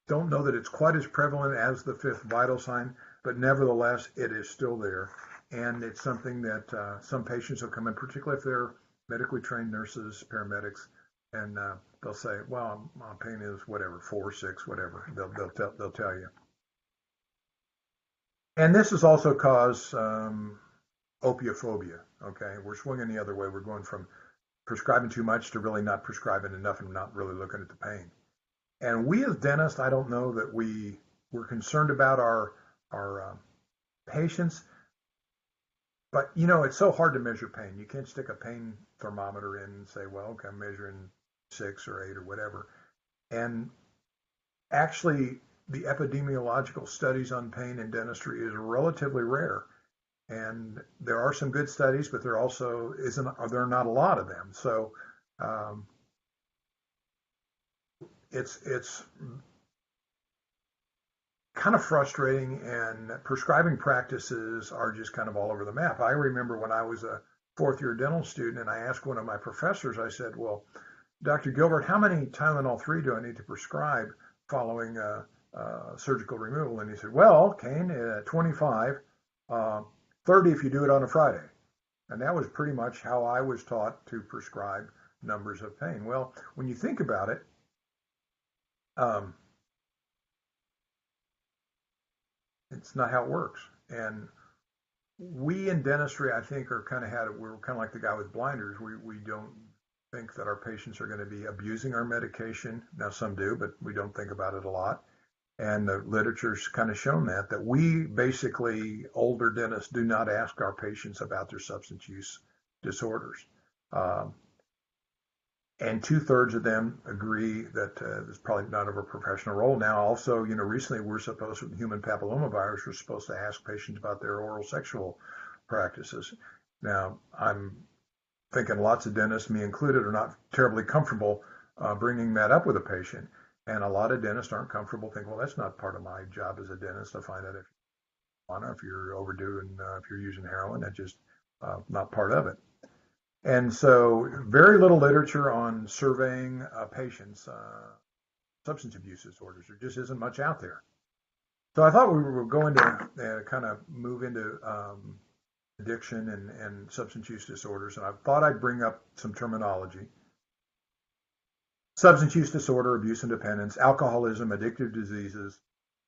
S2: don't know that it's quite as prevalent as the fifth vital sign, but nevertheless, it is still there. And it's something that some patients will come in, particularly if they're medically trained nurses, paramedics, and they'll say, well, my pain is whatever, 4, 6, whatever. They'll tell you. And this has also caused opiophobia. Okay, we're swinging the other way. We're going from prescribing too much to really not prescribing enough and not really looking at the pain. And we as dentists, I don't know that we're concerned about our patients, but it's so hard to measure pain. You can't stick a pain thermometer in and say, well, okay, I'm measuring 6 or 8 or whatever. And actually, the epidemiological studies on pain in dentistry is relatively rare. And there are some good studies, but there are not a lot of them. So it's kind of frustrating, and prescribing practices are just kind of all over the map. I remember when I was a fourth-year dental student, and I asked one of my professors, I said, well, Dr. Gilbert, how many Tylenol 3 do I need to prescribe following surgical removal? And he said, well, Kane, 25, 30 if you do it on a Friday. And that was pretty much how I was taught to prescribe numbers of pain. Well, when you think about it, it's not how it works. And we in dentistry, I think, we're kind of like the guy with blinders. We don't think that our patients are going to be abusing our medication. Now, some do, but we don't think about it a lot. And the literature's kind of shown that we basically, older dentists, do not ask our patients about their substance use disorders. And 2/3 of them agree that it's probably not of a professional role. Now, also, recently with human papillomavirus, we're supposed to ask patients about their oral sexual practices. Now, I'm thinking lots of dentists, me included, are not terribly comfortable bringing that up with a patient. And a lot of dentists aren't comfortable thinking, well, that's not part of my job as a dentist to find out if you're overdue and if you're using heroin. That's just not part of it. And so very little literature on surveying patients' substance abuse disorders. There just isn't much out there. So I thought we were going to kind of move into addiction and substance use disorders. And I thought I'd bring up some terminology. Substance use disorder, abuse and dependence, alcoholism, addictive diseases,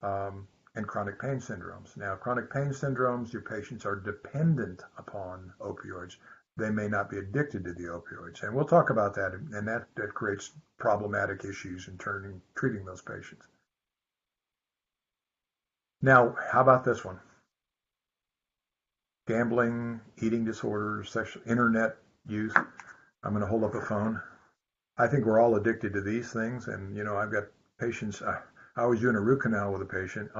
S2: and chronic pain syndromes. Now, chronic pain syndromes, your patients are dependent upon opioids. They may not be addicted to the opioids. And we'll talk about that, and that creates problematic issues in treating those patients. Now, how about this one? Gambling, eating disorders, sexual, internet use. I'm going to hold up a phone. I think we're all addicted to these things, and I've got patients. I was doing a root canal with a patient.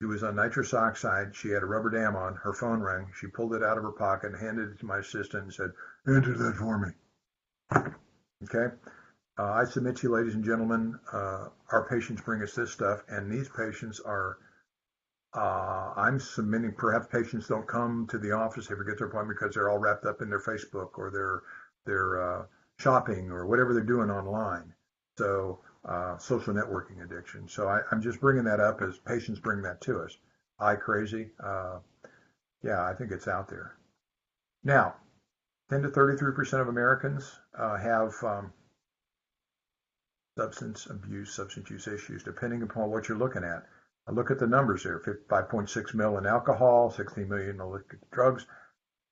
S2: She was on nitrous oxide. She had a rubber dam on. Her phone rang. She pulled it out of her pocket and handed it to my assistant and said, "Enter that for me." Okay. I submit to you, ladies and gentlemen, our patients bring us this stuff, and these patients are. I'm submitting. Perhaps patients don't come to the office. They forget their appointment because they're all wrapped up in their Facebook or their shopping or whatever they're doing online. So social networking addiction. So I'm just bringing that up as patients bring that to us. I crazy. Yeah, I think it's out there. Now, 10 to 33% of Americans have substance use issues, depending upon what you're looking at. Look at the numbers there: 5.6 mil in alcohol, 16 million in illicit drugs,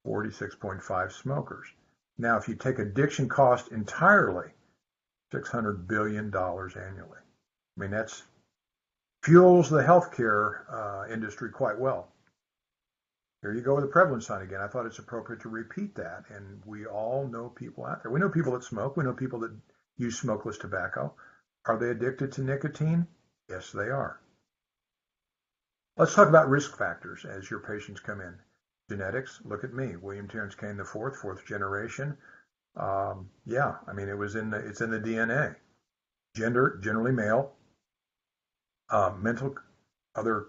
S2: 46.5 smokers. Now, if you take addiction cost entirely, $600 billion annually. I mean, that's fuels the healthcare industry quite well. Here you go with the prevalence sign again. I thought it's appropriate to repeat that. And we all know people out there. We know people that smoke. We know people that use smokeless tobacco. Are they addicted to nicotine? Yes, they are. Let's talk about risk factors as your patients come in. Genetics, look at me, William Terrence Kane IV, fourth generation. Yeah, I mean, it's in the DNA. Gender, generally male. Mental, other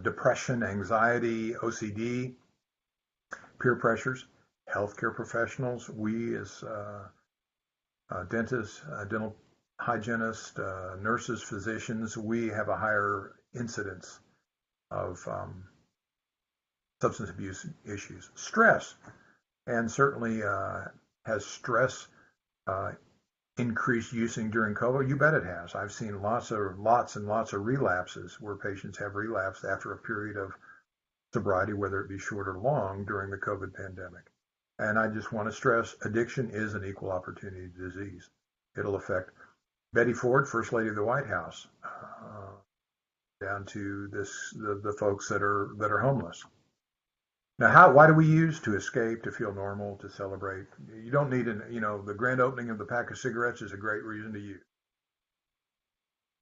S2: depression, anxiety, OCD, peer pressures, healthcare professionals. We as dentists, dental hygienists, nurses, physicians, we have a higher incidence of substance abuse issues. Stress, and certainly has stress increased using during COVID? You bet it has. I've seen lots and lots of relapses where patients have relapsed after a period of sobriety, whether it be short or long, during the COVID pandemic. And I just want to stress, addiction is an equal opportunity disease. It'll affect Betty Ford, First Lady of the White House, down to the folks that are homeless. Now, why do we use? To escape, to feel normal, to celebrate. You don't need the grand opening of the pack of cigarettes is a great reason to use.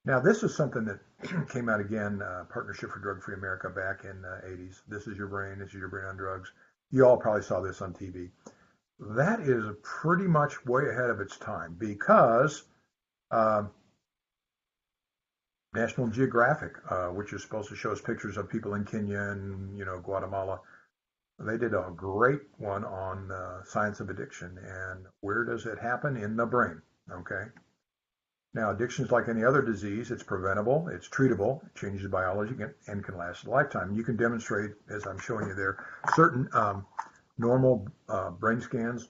S2: Now, this is something that came out again, Partnership for Drug-Free America back in the 80s. This is your brain on drugs. You all probably saw this on TV. That is pretty much way ahead of its time because National Geographic, which is supposed to show us pictures of people in Kenya and Guatemala, they did a great one on science of addiction and where does it happen? In the brain. Okay. Now, addiction is like any other disease. It's preventable, it's treatable, it changes biology, and can last a lifetime. You can demonstrate, as I'm showing you there, certain normal brain scans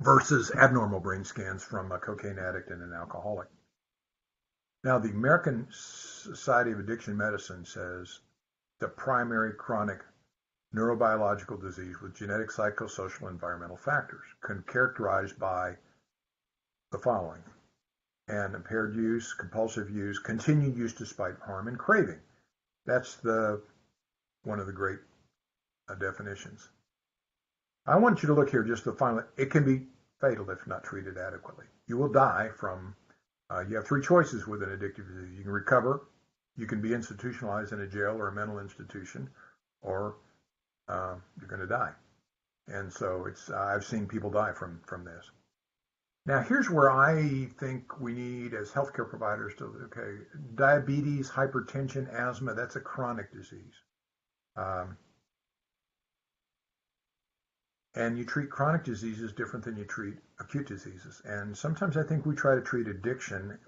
S2: versus abnormal brain scans from a cocaine addict and an alcoholic. Now, the American Society of Addiction Medicine says the primary chronic neurobiological disease with genetic, psychosocial, environmental factors, characterized by the following: and impaired use, compulsive use, continued use despite harm, and craving. That's one of the great definitions. I want you to look here just to find it can be fatal if not treated adequately. You will die from, you have three choices with an addictive disease. You can recover, you can be institutionalized in a jail or a mental institution, or you're going to die. And so I've seen people die from this. Now, here's where I think we need, as healthcare providers, diabetes, hypertension, asthma, that's a chronic disease. And you treat chronic diseases different than you treat acute diseases. And sometimes I think we try to treat addiction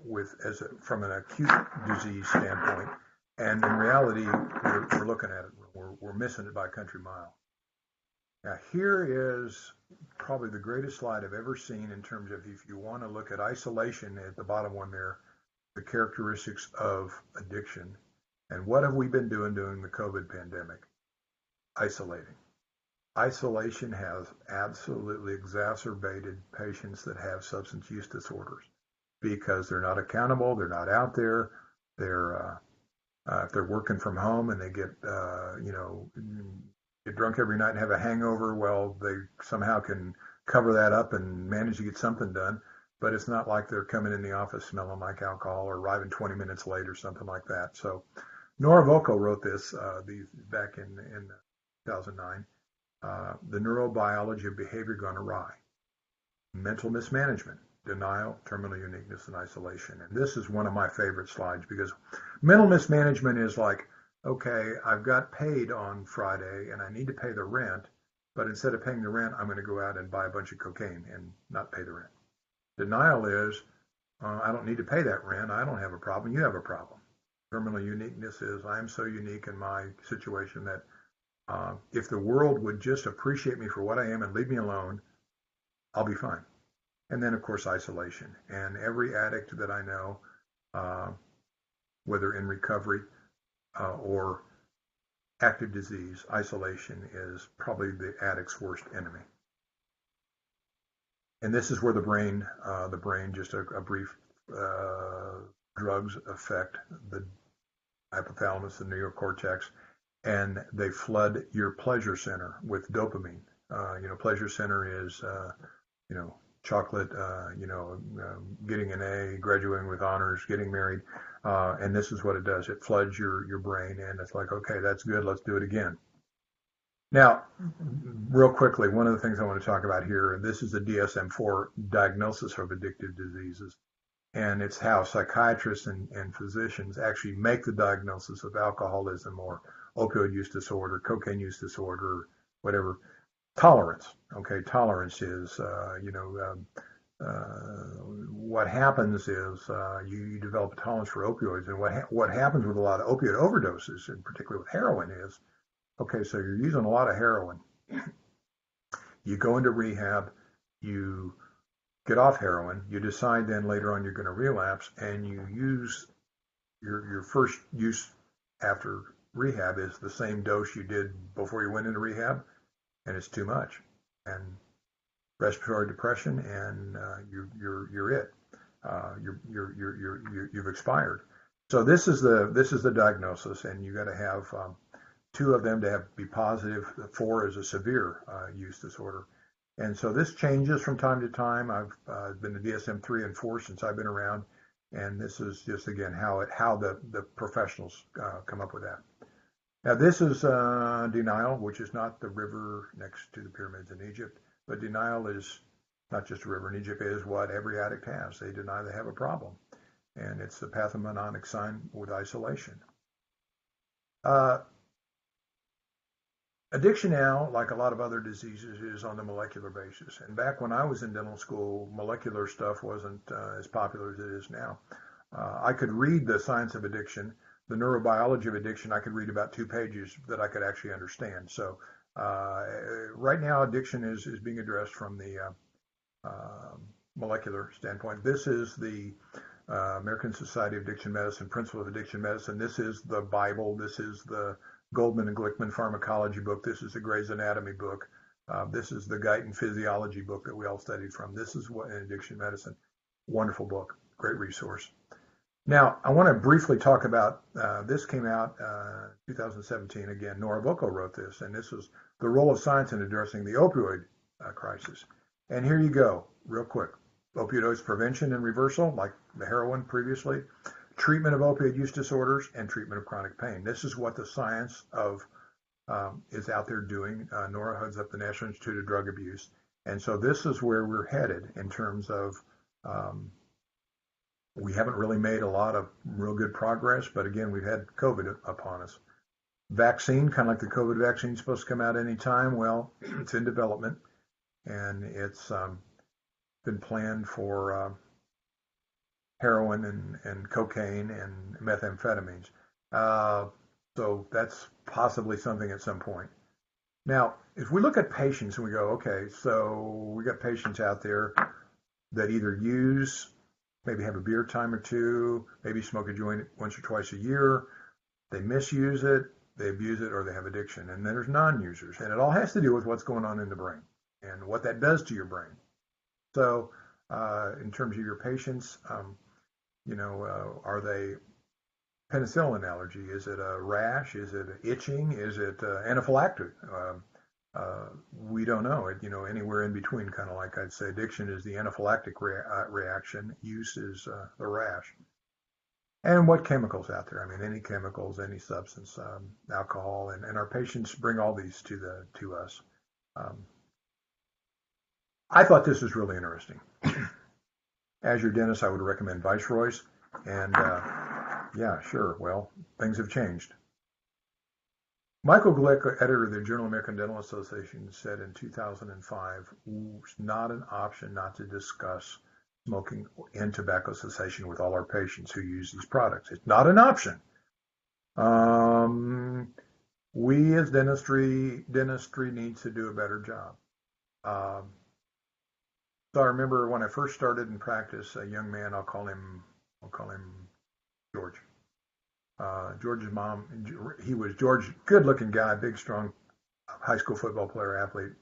S2: from an acute disease standpoint. And in reality, we're looking at it, we're missing it by a country mile. Now, here is probably the greatest slide I've ever seen in terms of, if you want to look at isolation, at the bottom one there, the characteristics of addiction. And what have we been doing during the COVID pandemic? Isolating. Isolation has absolutely exacerbated patients that have substance use disorders because they're not accountable, they're not out there, if they're working from home and they get drunk every night and have a hangover, well, they somehow can cover that up and manage to get something done. but it's not like they're coming in the office smelling like alcohol or arriving 20 minutes late or something like that. So Nora Volkow wrote this back in 2009. The neurobiology of behavior gone awry. Mental mismanagement, denial, terminal uniqueness, and isolation. And this is one of my favorite slides because mental mismanagement is like, okay, I've got paid on Friday and I need to pay the rent, but instead of paying the rent, I'm going to go out and buy a bunch of cocaine and not pay the rent. Denial is, I don't need to pay that rent. I don't have a problem. You have a problem. Terminal uniqueness is, I am so unique in my situation that if the world would just appreciate me for what I am and leave me alone, I'll be fine. And then, of course, isolation. And every addict that I know, whether in recovery or active disease, isolation is probably the addict's worst enemy. And this is where the brain, just a brief drugs affect the hypothalamus, the neocortex, and they flood your pleasure center with dopamine. Pleasure center is, chocolate, getting an A, graduating with honors, getting married. And this is what it does. It floods your brain, and it's like, okay, that's good. Let's do it again. Now, real quickly, one of the things I want to talk about here, and this is the DSM-4 diagnosis of addictive diseases, and it's how psychiatrists and physicians actually make the diagnosis of alcoholism or opioid use disorder, cocaine use disorder, whatever. Tolerance. Okay, tolerance is, what happens is you develop a tolerance for opioids, and what happens with a lot of opioid overdoses, and particularly with heroin, is okay. So you're using a lot of heroin. You go into rehab, you get off heroin, you decide then later on you're going to relapse, and you use your first use after rehab is the same dose you did before you went into rehab. And it's too much, and respiratory depression, and you're it. You've expired. So this is the diagnosis, and you got to have two of them to be positive. 4 is a severe use disorder, and so this changes from time to time. I've been to DSM-3 and 4 since I've been around, and this is just again how the professionals come up with that. Now, this is denial, which is not the river next to the pyramids in Egypt, but denial is not just a river in Egypt, it is what every addict has. They deny they have a problem, and it's the pathognomonic sign with isolation. Addiction now, like a lot of other diseases, is on the molecular basis. And back when I was in dental school, molecular stuff wasn't as popular as it is now. I could read the science of addiction. The neurobiology of addiction, I could read about 2 pages that I could actually understand. So right now, addiction is being addressed from the molecular standpoint. This is the American Society of Addiction Medicine, Principles of Addiction Medicine. This is the Bible. This is the Goldman and Glickman Pharmacology book. This is the Gray's Anatomy book. This is the Guyton Physiology book that we all studied from. This is what in addiction medicine. Wonderful book. Great resource. Now, I want to briefly talk about, this came out 2017. Again, Nora Volkow wrote this, and this is the role of science in addressing the opioid crisis. And here you go, real quick. Opioids prevention and reversal, like the heroin previously, treatment of opioid use disorders, and treatment of chronic pain. This is what the science of is out there doing. Nora heads up the National Institute of Drug Abuse. And so this is where we're headed in terms of we haven't really made a lot of real good progress, but again, we've had COVID upon us. Vaccine, kind of like the COVID vaccine, is supposed to come out any time. Well, it's in development, and it's been planned for heroin and cocaine and methamphetamines. So that's possibly something at some point. Now, if we look at patients and we go, okay, so we got patients out there that either use, maybe have a beer time or two, maybe smoke a joint once or twice a year, they misuse it, they abuse it, or they have addiction. And then there's non-users. And it all has to do with what's going on in the brain and what that does to your brain. So in terms of your patients, are they penicillin allergy? Is it a rash? Is it itching? Is it anaphylactic? We don't know it, anywhere in between, kind of like I'd say addiction is the anaphylactic reaction, use is the rash. And what chemicals out there? I mean, any chemicals, any substance, alcohol, and our patients bring all these to us. Um, I thought this was really interesting. As your dentist, I would recommend Viceroy's. And yeah, sure. Well, things have changed. Michael Glick, editor of the Journal of the American Dental Association, said in 2005, it's not an option not to discuss smoking and tobacco cessation with all our patients who use these products. It's not an option. We as dentistry needs to do a better job. Um, so I remember when I first started in practice, a young man, I'll call him George. George's mom, he was George, good-looking guy, big, strong, high school football player, athlete.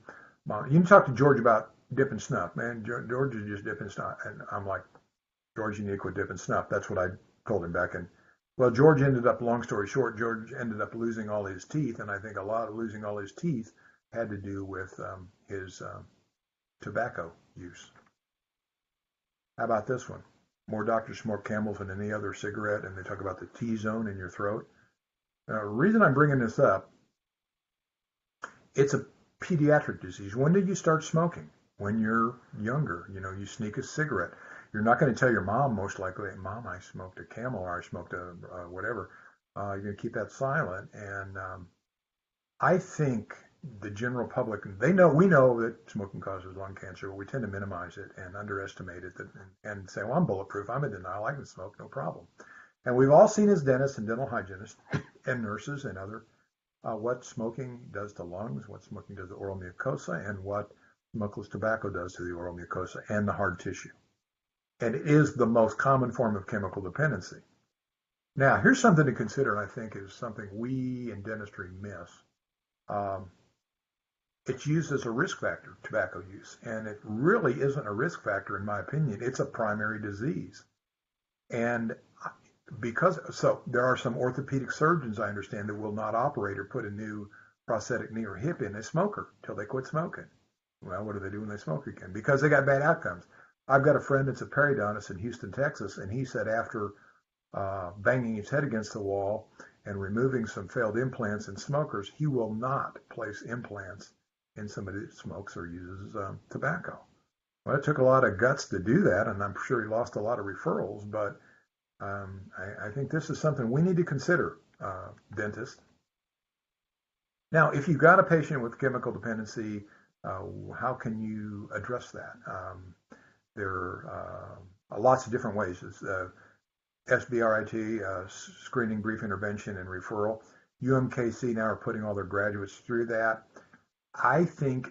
S2: Mom, you can talk to George about dipping snuff, man. George is just dipping snuff, and I'm like, George, you need to quit dipping snuff. That's what I told him back in. Well, George ended up, long story short, George ended up losing all his teeth, and I think a lot of losing all his teeth had to do with his tobacco use. How about this one? More doctors smoke Camels than any other cigarette, and they talk about the T-zone in your throat. The reason I'm bringing this up, it's a pediatric disease. When did you start smoking? When you're younger. You sneak a cigarette. You're not going to tell your mom, most likely, Mom, I smoked a Camel or I smoked a whatever. You're going to keep that silent. And I think the general public, we know that smoking causes lung cancer, but we tend to minimize it and underestimate it and say, well, I'm bulletproof. I'm in denial. I can smoke, no problem. And we've all seen as dentists and dental hygienists and nurses and other what smoking does to lungs, what smoking does to oral mucosa, and what smokeless tobacco does to the oral mucosa and the hard tissue. And it is the most common form of chemical dependency. Now, here's something to consider, and I think is something we in dentistry miss. Um, it's used as a risk factor, tobacco use, and it really isn't a risk factor, in my opinion. It's a primary disease. And so there are some orthopedic surgeons, I understand, that will not operate or put a new prosthetic knee or hip in a smoker until they quit smoking. Well, what do they do when they smoke again? Because they got bad outcomes. I've got a friend that's a periodontist in Houston, Texas, and he said after banging his head against the wall and removing some failed implants in smokers, he will not place implants in somebody that smokes or uses tobacco. Well, it took a lot of guts to do that, and I'm sure he lost a lot of referrals, but I think this is something we need to consider, dentists. Now, if you've got a patient with chemical dependency, how can you address that? There are lots of different ways. It's SBRIT, screening, brief intervention, and referral. UMKC now are putting all their graduates through that. I think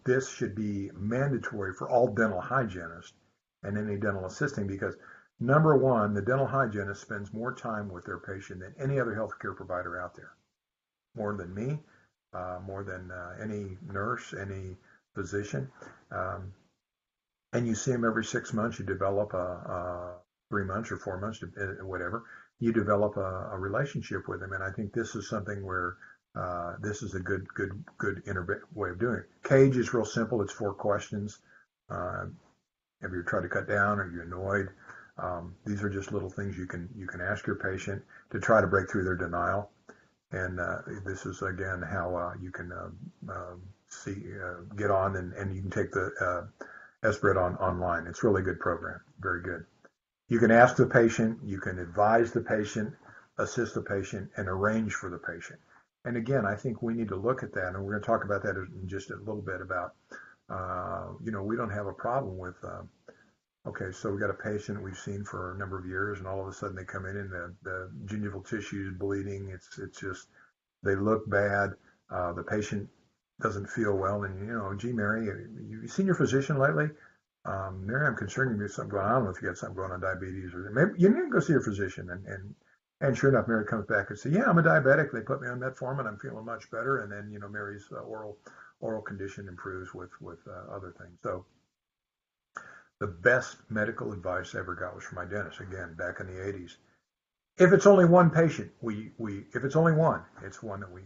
S2: this should be mandatory for all dental hygienists and any dental assisting because, number one, the dental hygienist spends more time with their patient than any other healthcare provider out there. More than me, more than any nurse, any physician. And you see them every 6 months. You develop 3 months or 4 months, whatever. You develop a relationship with them, and I think this is something where this is a good way of doing it. Cage is real simple. It's 4 questions. Have you tried to cut down? Are you annoyed? These are just little things you can ask your patient to try to break through their denial. And this is again how you can get on and you can take the SBRIT online. It's a really good program, very good. You can ask the patient, you can advise the patient, assist the patient, and arrange for the patient. And again, I think we need to look at that, and we're going to talk about that in just a little bit about, we don't have a problem with, okay, so we got a patient we've seen for a number of years, and all of a sudden they come in and the gingival tissue is bleeding. It's just, they look bad. The patient doesn't feel well, and gee, Mary, you seen your physician lately? Mary, I'm concerned you have something going on. I don't know if you got something going on, diabetes, or maybe you need to go see your physician. And sure enough, Mary comes back and says, yeah, I'm a diabetic. They put me on metformin. I'm feeling much better. And then, Mary's oral condition improves with other things. So the best medical advice I ever got was from my dentist, again, back in the 80s. If it's only one patient, if it's only one, it's one that we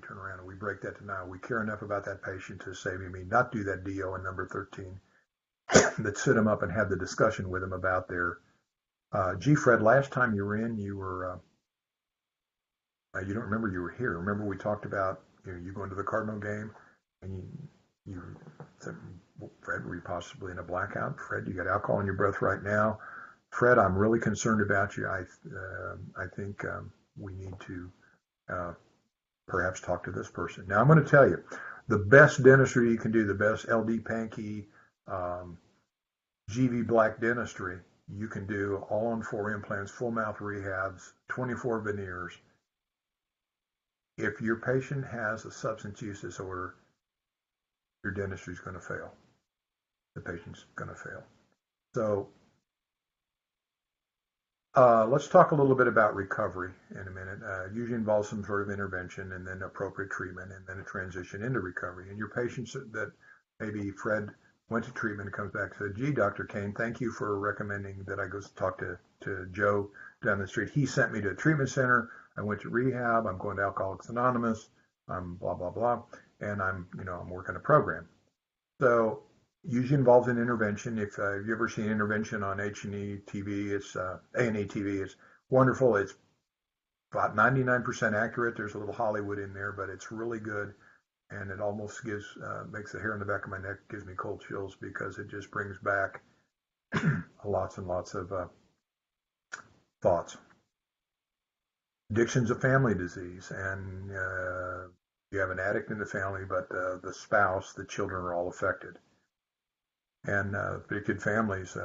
S2: turn around and we break that denial. We care enough about that patient to say, we may not do that DO in number 13, that sit them up and have the discussion with them about their, gee, Fred, last time you were in, you don't remember you were here. Remember we talked about, you going to the Cardinal game and you said, well, Fred, were you possibly in a blackout? Fred, you got alcohol in your breath right now. Fred, I'm really concerned about you. I think we need to uh, perhaps talk to this person. Now, I'm going to tell you, the best dentistry you can do, the best LD Pankey, um, GV Black dentistry you can do, all on 4 implants, full mouth rehabs, 24 veneers. If your patient has a substance use disorder, your dentistry is going to fail. The patient's going to fail. So let's talk a little bit about recovery in a minute. Usually involves some sort of intervention and then appropriate treatment and then a transition into recovery. And your patients that maybe Fred went to treatment and comes back and said, gee, Dr. Kane, thank you for recommending that I go talk to Joe down the street. He sent me to a treatment center. I went to rehab. I'm going to Alcoholics Anonymous. I'm blah, blah, blah. And I'm working a program. So usually involves an intervention. If you ever seen intervention on H&E TV, it's A&E TV. It's wonderful. It's about 99% accurate. There's a little Hollywood in there, but it's really good. And it almost makes the hair on the back of my neck, gives me cold chills because it just brings back lots and lots of thoughts. Addiction's a family disease, and you have an addict in the family, but the spouse, the children are all affected. And addicted families,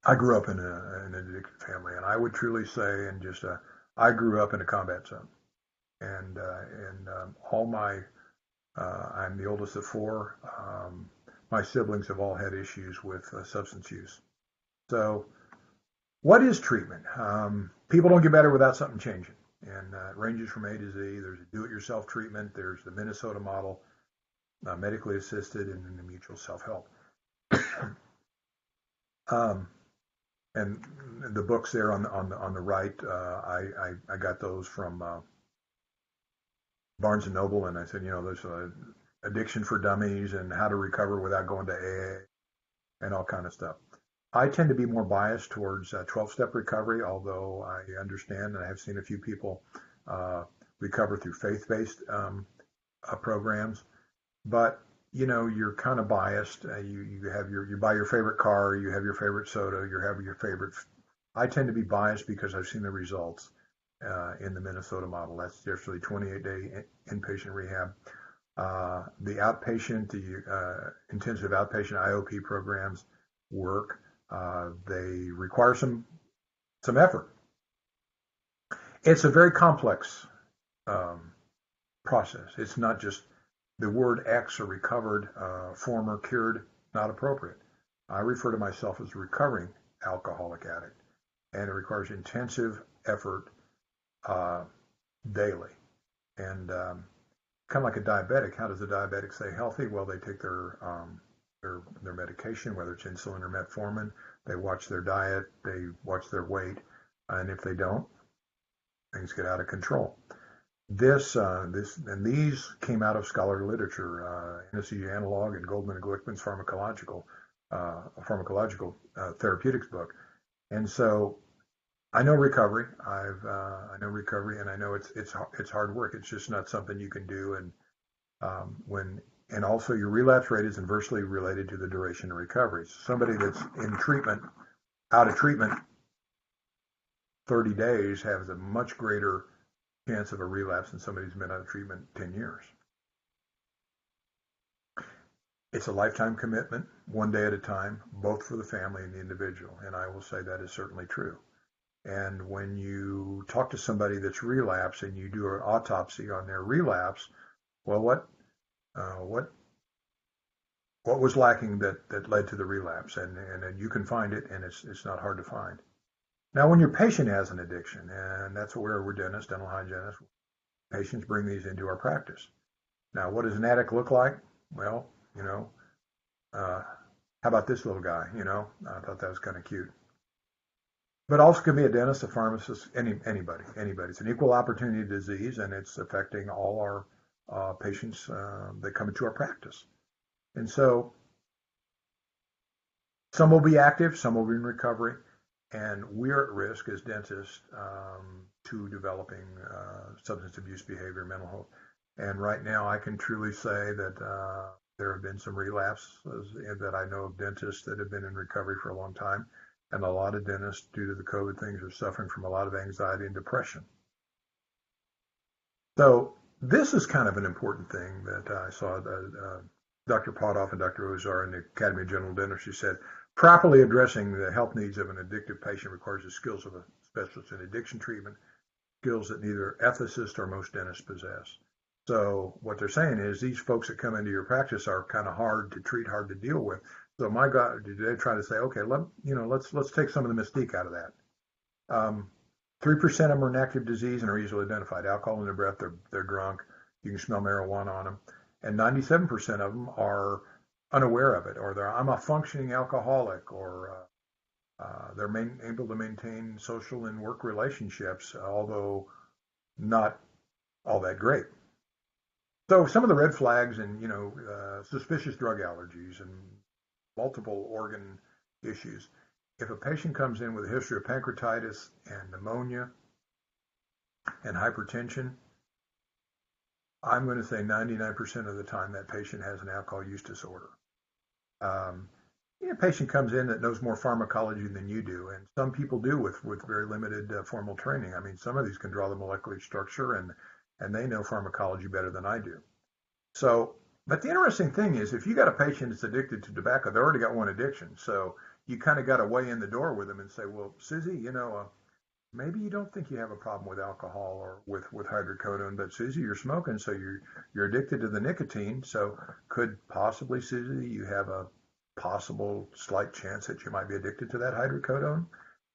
S2: I grew up in an addicted family, and I would truly say, I grew up in a combat zone, and all my, I'm the oldest of 4. My siblings have all had issues with substance use. So, what is treatment? People don't get better without something changing, and it ranges from A to Z. There's a do-it-yourself treatment. There's the Minnesota model, medically assisted, and then the mutual self-help. And the books there on the right, I got those from Barnes and Noble, and I said, there's addiction for dummies and how to recover without going to AA and all kind of stuff. I tend to be more biased towards 12-step recovery, although I understand and I have seen a few people recover through faith-based programs. But you're kind of biased. You buy your favorite car, you have your favorite soda, you have your favorite. I tend to be biased because I've seen the results in the Minnesota model. That's generally 28-day inpatient rehab. The outpatient, the intensive outpatient IOP programs work. They require some effort. It's a very complex process. It's not just the word X or recovered, former, cured, not appropriate. I refer to myself as a recovering alcoholic addict, and it requires intensive effort daily. And kind of like a diabetic, how does a diabetic stay healthy? Well, they take their medication, whether it's insulin or metformin. They watch their diet, they watch their weight, and if they don't, things get out of control. These came out of scholarly literature, anesthesia analog and Goldman and Glickman's pharmacological therapeutics book. And so I know recovery. I know recovery, and I know it's hard work. It's just not something you can do. And also your relapse rate is inversely related to the duration of recovery. So somebody that's in treatment, out of treatment, 30 days has a much greater chance of a relapse than somebody who's been out of treatment 10 years. It's a lifetime commitment, one day at a time, both for the family and the individual. And I will say that is certainly true. And when you talk to somebody that's relapsed and you do an autopsy on their relapse, well, what was lacking that led to the relapse? And you can find it, and it's not hard to find. Now, when your patient has an addiction, and that's where we're dentists, dental hygienists, patients bring these into our practice. Now, what does an addict look like? Well, how about this little guy? I thought that was kind of cute. but also can be a dentist, a pharmacist, anybody. It's an equal opportunity disease, and it's affecting all our patients that come into our practice. And so some will be active, some will be in recovery, and we're at risk as dentists to developing substance abuse behavior, mental health. And right now, I can truly say that there have been some relapses that I know of dentists that have been in recovery for a long time. And a lot of dentists, due to the COVID things, are suffering from a lot of anxiety and depression. So this is kind of an important thing that I saw that Dr. Potoff and Dr. Ozar in the Academy of General Dentistry said, properly addressing the health needs of an addictive patient requires the skills of a specialist in addiction treatment, skills that neither ethicists or most dentists possess. So what they're saying is these folks that come into your practice are kind of hard to treat, hard to deal with. So my God, they try to say, okay, let's take some of the mystique out of that. 3% of them are in active disease and are easily identified. Alcohol in their breath, they're drunk. You can smell marijuana on them. And 97% of them are unaware of it, or I'm a functioning alcoholic, or they're able to maintain social and work relationships, although not all that great. So some of the red flags and, suspicious drug allergies and multiple organ issues. If a patient comes in with a history of pancreatitis and pneumonia and hypertension, I'm going to say 99% of the time that patient has an alcohol use disorder. A patient comes in that knows more pharmacology than you do, and some people do with very limited formal training. I mean, some of these can draw the molecular structure, and they know pharmacology better than I do. So, but the interesting thing is, if you got a patient that's addicted to tobacco, they already got one addiction. So you kind of got to weigh in the door with them and say, well, Susie, maybe you don't think you have a problem with alcohol or with hydrocodone, but Susie, you're smoking, so you're addicted to the nicotine. So could possibly, Susie, you have a possible slight chance that you might be addicted to that hydrocodone?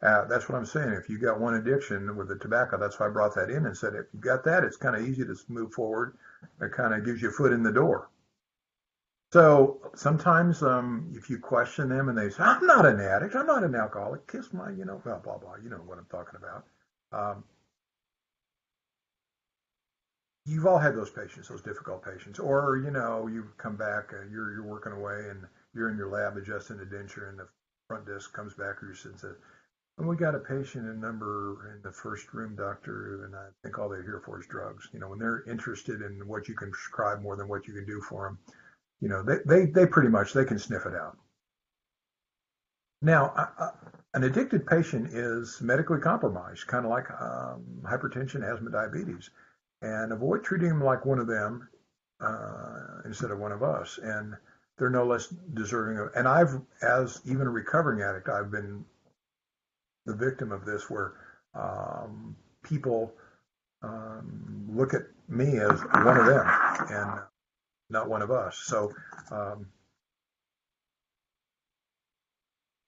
S2: That's what I'm saying. If you got one addiction with the tobacco, that's why I brought that in and said, if you got that, it's kind of easy to move forward. It kind of gives you a foot in the door. So sometimes if you question them and they say, I'm not an addict, I'm not an alcoholic, kiss my, blah, blah, blah, you know what I'm talking about. You've all had those patients, those difficult patients, or, you come back, you're working away and you're in your lab adjusting a denture and the front desk comes back or and says, and we got a patient in the first room, doctor, and I think all they're here for is drugs. When they're interested in what you can prescribe more than what you can do for them, they pretty much, they can sniff it out. Now, an addicted patient is medically compromised, kind of like hypertension, asthma, diabetes, and avoid treating them like one of them instead of one of us. And they're no less deserving of, and as even a recovering addict, I've been the victim of this where people look at me as one of them and not one of us. So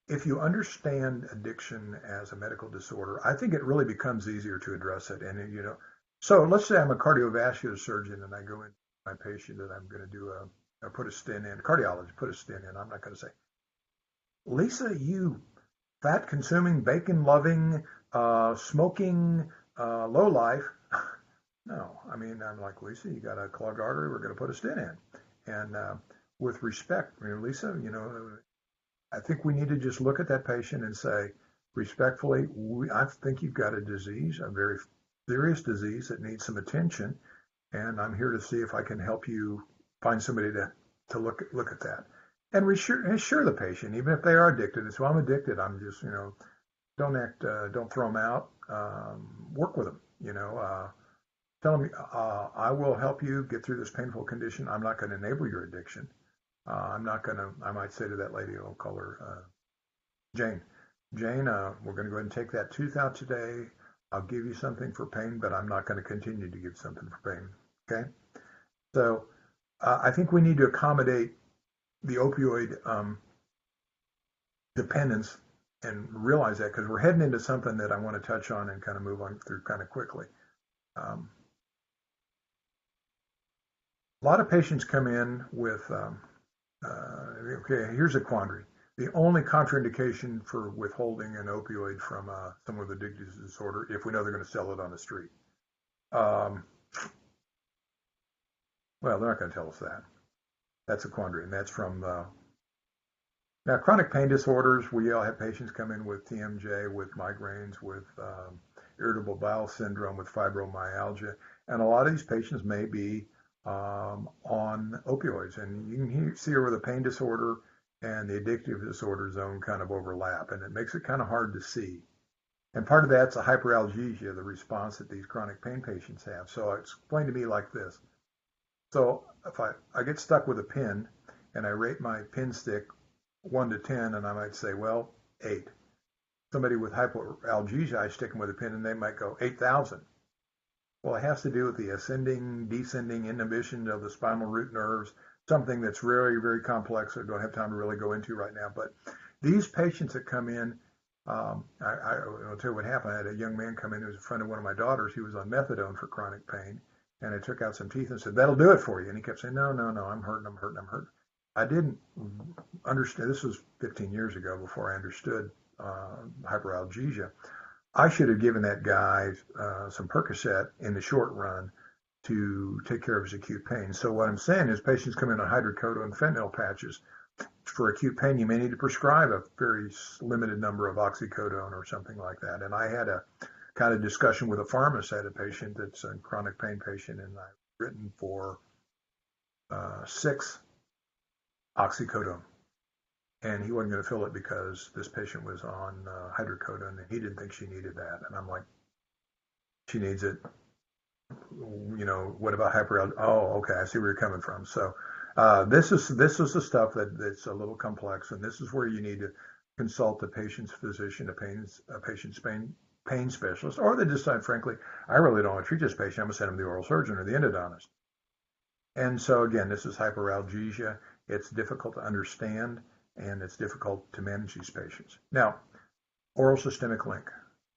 S2: if you understand addiction as a medical disorder, I think it really becomes easier to address it. And, so let's say I'm a cardiovascular surgeon and I go in my patient and I'm going to do put a stent in, cardiologist, put a stent in. I'm not going to say, Lisa, you fat-consuming, bacon-loving, smoking, low-life. No, I mean, I'm like, Lisa, you got a clogged artery, we're going to put a stent in. And with respect, Lisa, I think we need to just look at that patient and say, respectfully, I think you've got a disease, a very serious disease that needs some attention, and I'm here to see if I can help you find somebody to look at that. And assure the patient, even if they are addicted, and so I'm addicted, I'm just, don't throw them out, work with them, tell them, I will help you get through this painful condition. I'm not going to enable your addiction. I might say to that lady, I'll call her Jane. Jane, we're going to go ahead and take that tooth out today. I'll give you something for pain, but I'm not going to continue to give something for pain. Okay? So I think we need to accommodate the opioid dependence and realize that, because we're heading into something that I want to touch on and kind of move on through kind of quickly. A lot of patients come in with, okay, here's a quandary. the only contraindication for withholding an opioid from someone with addictive disorder if we know they're going to sell it on the street. Um, well, they're not going to tell us that. That's a quandary, and that's from now chronic pain disorders. We all have patients come in with TMJ, with migraines, with irritable bowel syndrome, with fibromyalgia, and a lot of these patients may be on opioids, and you can see where the pain disorder and the addictive disorder zone kind of overlap, and it makes it kind of hard to see. And part of that's a hyperalgesia, the response that these chronic pain patients have. So explain to me like this. So if I get stuck with a pin and I rate my pin stick 1 to 10, and I might say, well, 8. Somebody with hyperalgesia, I stick them with a pin and they might go 8,000. Well, it has to do with the ascending, descending inhibition of the spinal root nerves, something that's very, very complex. I don't have time to really go into right now. But these patients that come in, I'll tell you what happened. I had a young man come in who was a friend of one of my daughters. He was on methadone for chronic pain. And I took out some teeth and said, that'll do it for you. And he kept saying, no, I'm hurting. I didn't understand. This was 15 years ago before I understood hyperalgesia. I should have given that guy some Percocet in the short run to take care of his acute pain. So what I'm saying is patients come in on hydrocodone and fentanyl patches. For acute pain, you may need to prescribe a very limited number of oxycodone or something like that. And I had a kind of discussion with a pharmacist. I had a patient that's a chronic pain patient, and I've written for 6 oxycodone. And he wasn't going to fill it because this patient was on hydrocodone, and he didn't think she needed that. And I'm like, she needs it. What about hyperalgesia? Oh, okay, I see where you're coming from. So this is the stuff that's a little complex, and this is where you need to consult the patient's physician, a patient's pain specialist, or they decide, frankly, I really don't want to treat this patient. I'm going to send him to the oral surgeon or the endodontist. And so again, this is hyperalgesia. It's difficult to understand, and it's difficult to manage these patients. Now, oral systemic link.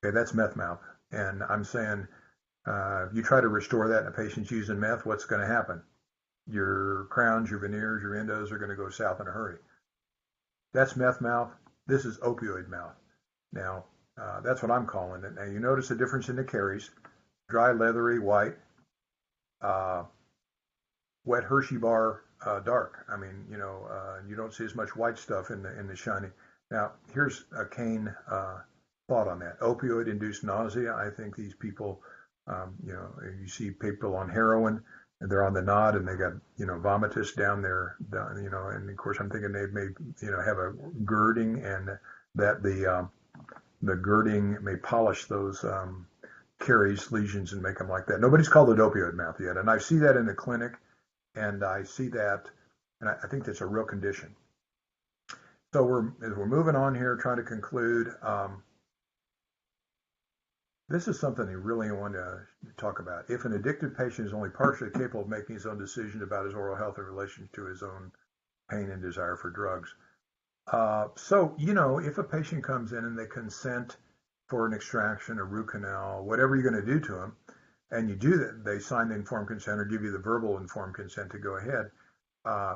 S2: Okay, that's meth mouth. And I'm saying, if you try to restore that in a patient's using meth, what's going to happen? Your crowns, your veneers, your endos are going to go south in a hurry. That's meth mouth. This is opioid mouth. Now, that's what I'm calling it. Now, you notice the difference in the caries. Dry, leathery, white. Wet Hershey bar, dark. I mean, you don't see as much white stuff in the shiny. Now, here's a Kane thought on that. Opioid-induced nausea. I think these people, you see people on heroin, and they're on the nod, and they got, vomitus down there, and of course I'm thinking they may, have a girding, and that the girding may polish those caries, lesions, and make them like that. Nobody's called it opioid mouth yet, and I see that in the clinic, and I see that, and I think that's a real condition. So as we're moving on here, trying to conclude, this is something I really want to talk about. If an addicted patient is only partially capable of making his own decision about his oral health in relation to his own pain and desire for drugs. So, if a patient comes in and they consent for an extraction, a root canal, whatever you're going to do to them, and you do that, they sign the informed consent or give you the verbal informed consent to go ahead.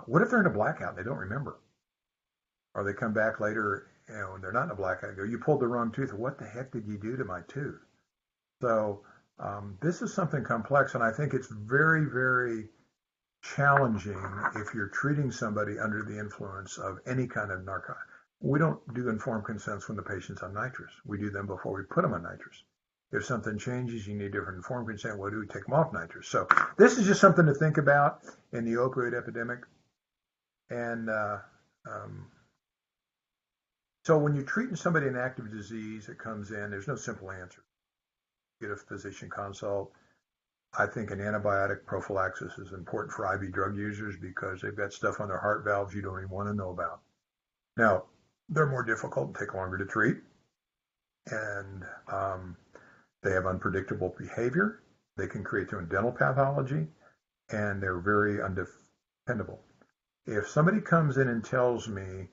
S2: What if they're in a blackout and they don't remember? Or they come back later, and they're not in a blackout and go, you pulled the wrong tooth. What the heck did you do to my tooth? So this is something complex, and I think it's very, very challenging if you're treating somebody under the influence of any kind of narcotic. We don't do informed consents when the patient's on nitrous. We do them before we put them on nitrous. If something changes, you need different informed consent. What do we take them off nitrous? So this is just something to think about in the opioid epidemic. And so when you're treating somebody in active disease that comes in, there's no simple answer. Get a physician consult. I think an antibiotic prophylaxis is important for IV drug users because they've got stuff on their heart valves you don't even want to know about. Now, they're more difficult and take longer to treat. And they have unpredictable behavior. They can create their own dental pathology, and they're very undependable. If somebody comes in and tells me,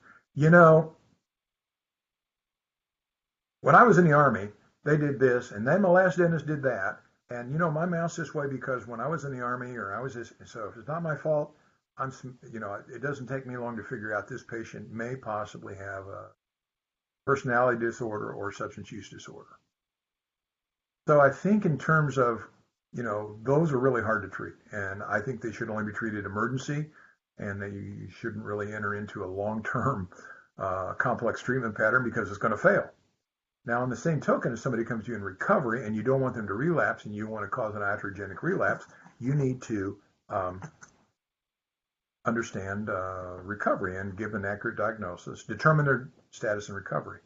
S2: when I was in the Army, they did this, and then my last dentist did that, and my mouth's this way because when I was in the Army or I was this, so if it's not my fault, it doesn't take me long to figure out this patient may possibly have a personality disorder or substance use disorder. So I think in terms of, those are really hard to treat. And I think they should only be treated emergency, and that you shouldn't really enter into a long-term complex treatment pattern because it's going to fail. Now, on the same token, if somebody comes to you in recovery and you don't want them to relapse and you want to cause an iatrogenic relapse, you need to understand recovery and give an accurate diagnosis, determine their status in recovery,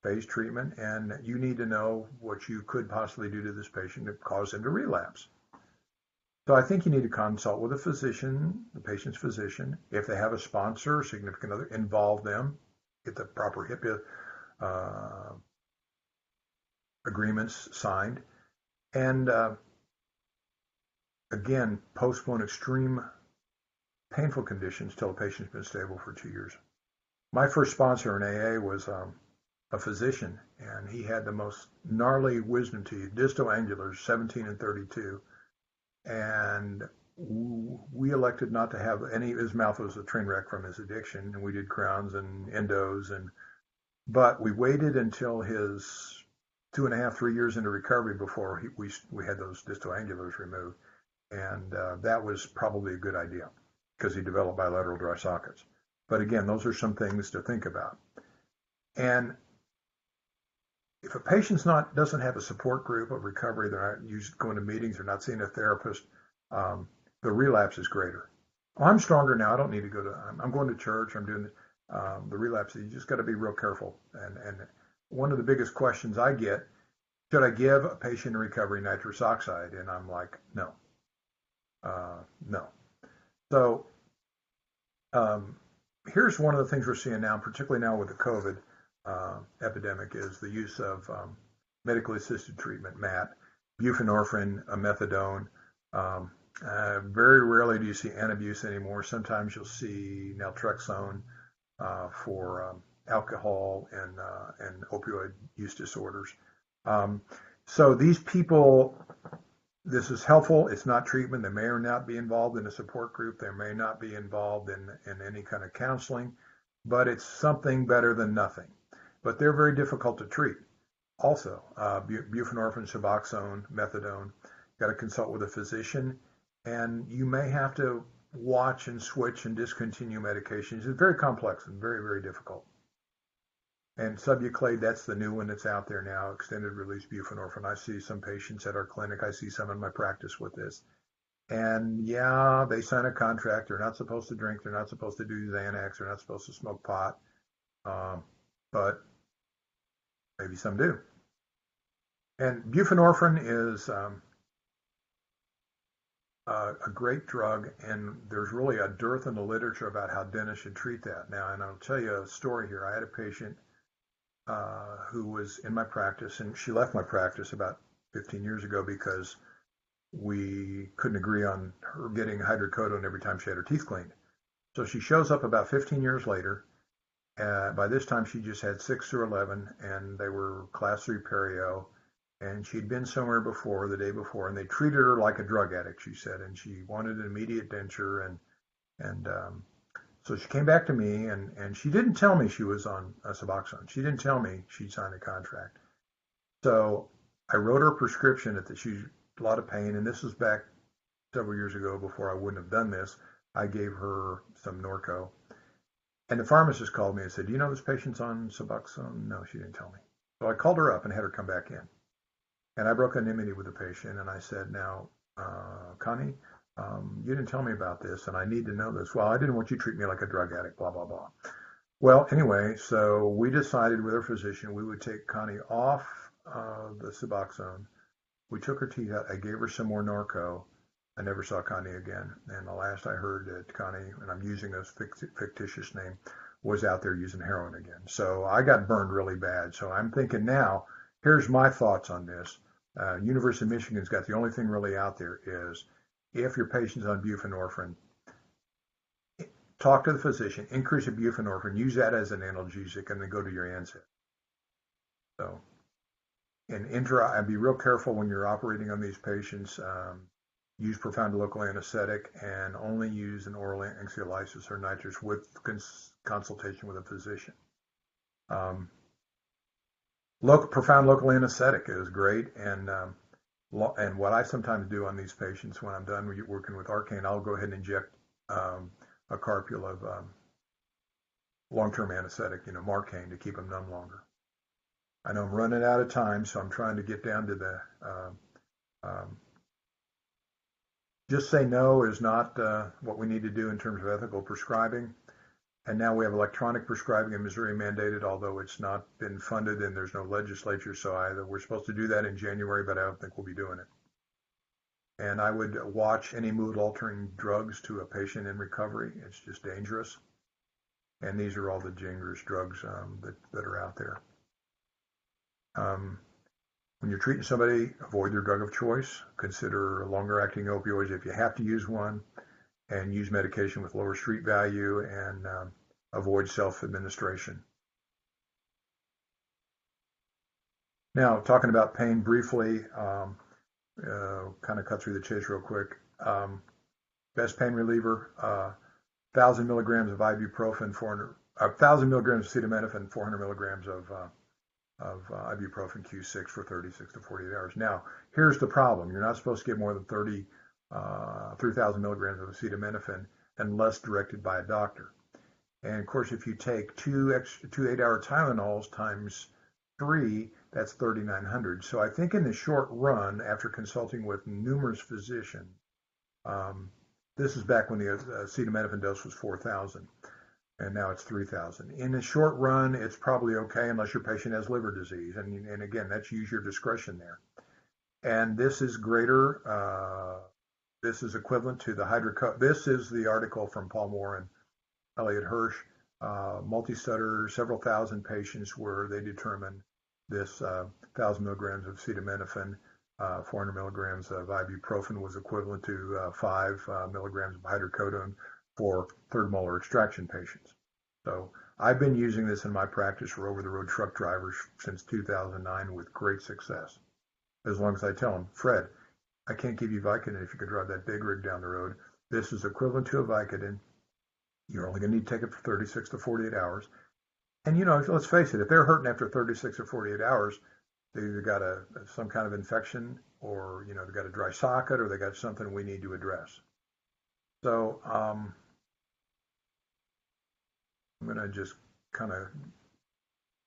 S2: phase treatment, and you need to know what you could possibly do to this patient to cause them to relapse. So I think you need to consult with a physician, the patient's physician. If they have a sponsor or significant other, involve them, get the proper HIPAA agreements signed, and again, postpone extreme painful conditions till the patient's been stable for 2 years. My first sponsor in AA was a physician, and he had the most gnarly wisdom teeth, distal angulars, 17 and 32, and we elected not to have any. His mouth was a train wreck from his addiction, and we did crowns and endos, but we waited until his 2.5, 3 years into recovery before we had those distal angulars removed, and that was probably a good idea because he developed bilateral dry sockets. But again, those are some things to think about. And if a patient's doesn't have a support group of recovery, they're not usually going to meetings, they're not seeing a therapist, the relapse is greater. Oh, I'm stronger now. I don't need to go to. I'm going to church. I'm doing the relapse. You just got to be real careful. And one of the biggest questions I get: should I give a patient in recovery nitrous oxide? And I'm like, no, no. So here's one of the things we're seeing now, particularly now with the COVID epidemic, is the use of medically assisted treatment, MAT, buprenorphine, methadone. Very rarely do you see antabuse anymore. Sometimes you'll see naltrexone for alcohol and opioid use disorders. So these people, this is helpful. It's not treatment. They may or not be involved in a support group. They may not be involved in any kind of counseling, but it's something better than nothing. But they're very difficult to treat. Also, buprenorphine, Suboxone, methadone, got to consult with a physician, and you may have to watch and switch and discontinue medications. It's very complex and very, very difficult. And Subuclade, that's the new one that's out there now, extended release buprenorphine. I see some patients at our clinic. I see some in my practice with this. And yeah, they sign a contract. They're not supposed to drink. They're not supposed to do Xanax. They're not supposed to smoke pot. But maybe some do. And buprenorphine is a great drug, and there's really a dearth in the literature about how dentists should treat that. Now, and I'll tell you a story here. I had a patient who was in my practice, and she left my practice about 15 years ago because we couldn't agree on her getting hydrocodone every time she had her teeth cleaned. So she shows up about 15 years later. By this time, she just had 6 through 11, and they were class 3 perio. And she'd been somewhere before, the day before, and they treated her like a drug addict, she said, and she wanted an immediate denture. And so she came back to me, and she didn't tell me she was on Suboxone. She didn't tell me she'd signed a contract. So I wrote her a prescription that she's a lot of pain, and this was back several years ago before I wouldn't have done this. I gave her some Norco. And the pharmacist called me and said, do you know this patient's on Suboxone? No, she didn't tell me. So I called her up and had her come back in. And I broke anonymity with the patient, and I said, now, Connie, you didn't tell me about this, and I need to know this. Well, I didn't want you to treat me like a drug addict, blah, blah, blah. Well, anyway, so we decided with our physician we would take Connie off the Suboxone. We took her teeth out. I gave her some more Norco. I never saw Connie again. And the last I heard that Connie, and I'm using a fictitious name, was out there using heroin again. So I got burned really bad. So I'm thinking now, here's my thoughts on this. University of Michigan's got the only thing really out there is if your patient's on buprenorphine, talk to the physician, increase the buprenorphine, use that as an analgesic, and then go to your NSAID. So, and be real careful when you're operating on these patients. use profound local anesthetic, and only use an oral anxiolysis or nitrous with consultation with a physician. Profound local anesthetic is great, and what I sometimes do on these patients when I'm done working with Arcane, I'll go ahead and inject a carpule of long-term anesthetic, Marcaine, to keep them numb longer. I know I'm running out of time, so I'm trying to get down to the just say no is not what we need to do in terms of ethical prescribing. And now we have electronic prescribing in Missouri mandated, although it's not been funded and there's no legislature. So we're supposed to do that in January, but I don't think we'll be doing it. And I would watch any mood-altering drugs to a patient in recovery. It's just dangerous. And these are all the dangerous drugs that are out there. When you're treating somebody, avoid their drug of choice. Consider longer-acting opioids if you have to use one, and use medication with lower street value, and avoid self-administration. Now, talking about pain briefly, kind of cut through the chase real quick. Best pain reliever, 1,000 milligrams of ibuprofen, 1,000 milligrams of acetaminophen, 400 milligrams of ibuprofen Q6 for 36 to 48 hours. Now, here's the problem. You're not supposed to get more than 3,000 milligrams of acetaminophen unless directed by a doctor. And of course, if you take two 8-hour Tylenols times 3, that's 3,900. So I think in the short run, after consulting with numerous physicians, this is back when the acetaminophen dose was 4,000, and now it's 3,000. In the short run, it's probably okay unless your patient has liver disease. And again, that's use your discretion there. And this is greater. This is equivalent to the hydrocodone. This is the article from Paul Moore and Elliot Hirsch, multi-stutter, several thousand patients where they determined this 1,000 milligrams of acetaminophen, 400 milligrams of ibuprofen was equivalent to 5 milligrams of hydrocodone for third molar extraction patients. So I've been using this in my practice for over-the-road truck drivers since 2009 with great success. As long as I tell them, Fred, I can't give you Vicodin if you could drive that big rig down the road. This is equivalent to a Vicodin. You're only going to need to take it for 36 to 48 hours. And, let's face it, if they're hurting after 36 or 48 hours, they either got some kind of infection, or, they've got a dry socket, or they got something we need to address. So I'm going to just kind of,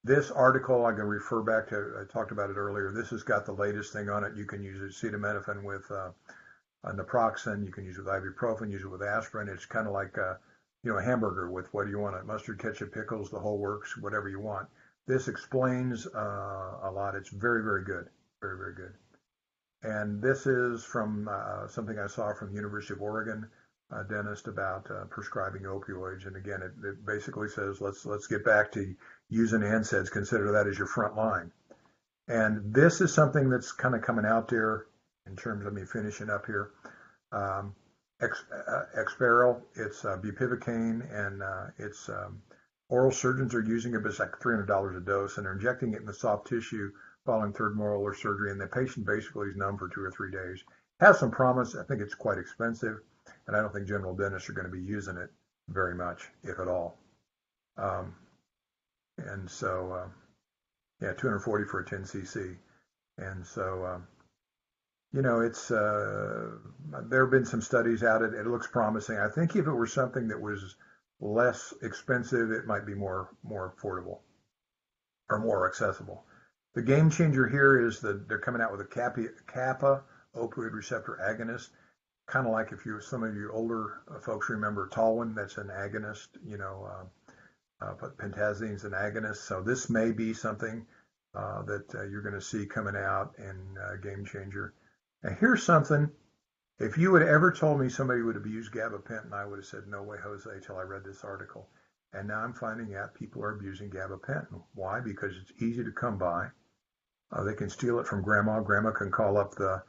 S2: this article, I'm going to refer back to, I talked about it earlier. This has got the latest thing on it. You can use acetaminophen with naproxen. You can use it with ibuprofen, use it with aspirin. It's kind of like a hamburger with, what do you want it? Mustard, ketchup, pickles, the whole works, whatever you want. This explains a lot. It's very, very good. Very, very good. And this is from something I saw from the University of Oregon dentist about prescribing opioids. And again, it basically says, let's get back to using NSAIDs. Consider that as your front line. And this is something that's kind of coming out there in terms of me finishing up here. Exparel, it's bupivacaine, and it's oral surgeons are using it, but it's like $300 a dose, and they're injecting it in the soft tissue following third molar surgery, and the patient basically is numb for 2 or 3 days. Has some promise. I think it's quite expensive, and I don't think general dentists are going to be using it very much, if at all. And so, $240 for a 10 cc. And so, it's there have been some studies out. It looks promising. I think if it were something that was less expensive, it might be more affordable or more accessible. The game changer here is that they're coming out with a kappa opioid receptor agonist, kind of like some of you older folks remember Talwin. That's an agonist. But Pentazine's an agonist. So this may be something that you're going to see coming out in game changer. Now here's something. If you had ever told me somebody would abuse gabapentin, I would have said, no way, Jose, till I read this article. And now I'm finding out people are abusing gabapentin. Why? Because it's easy to come by. They can steal it from grandma. Grandma can call up the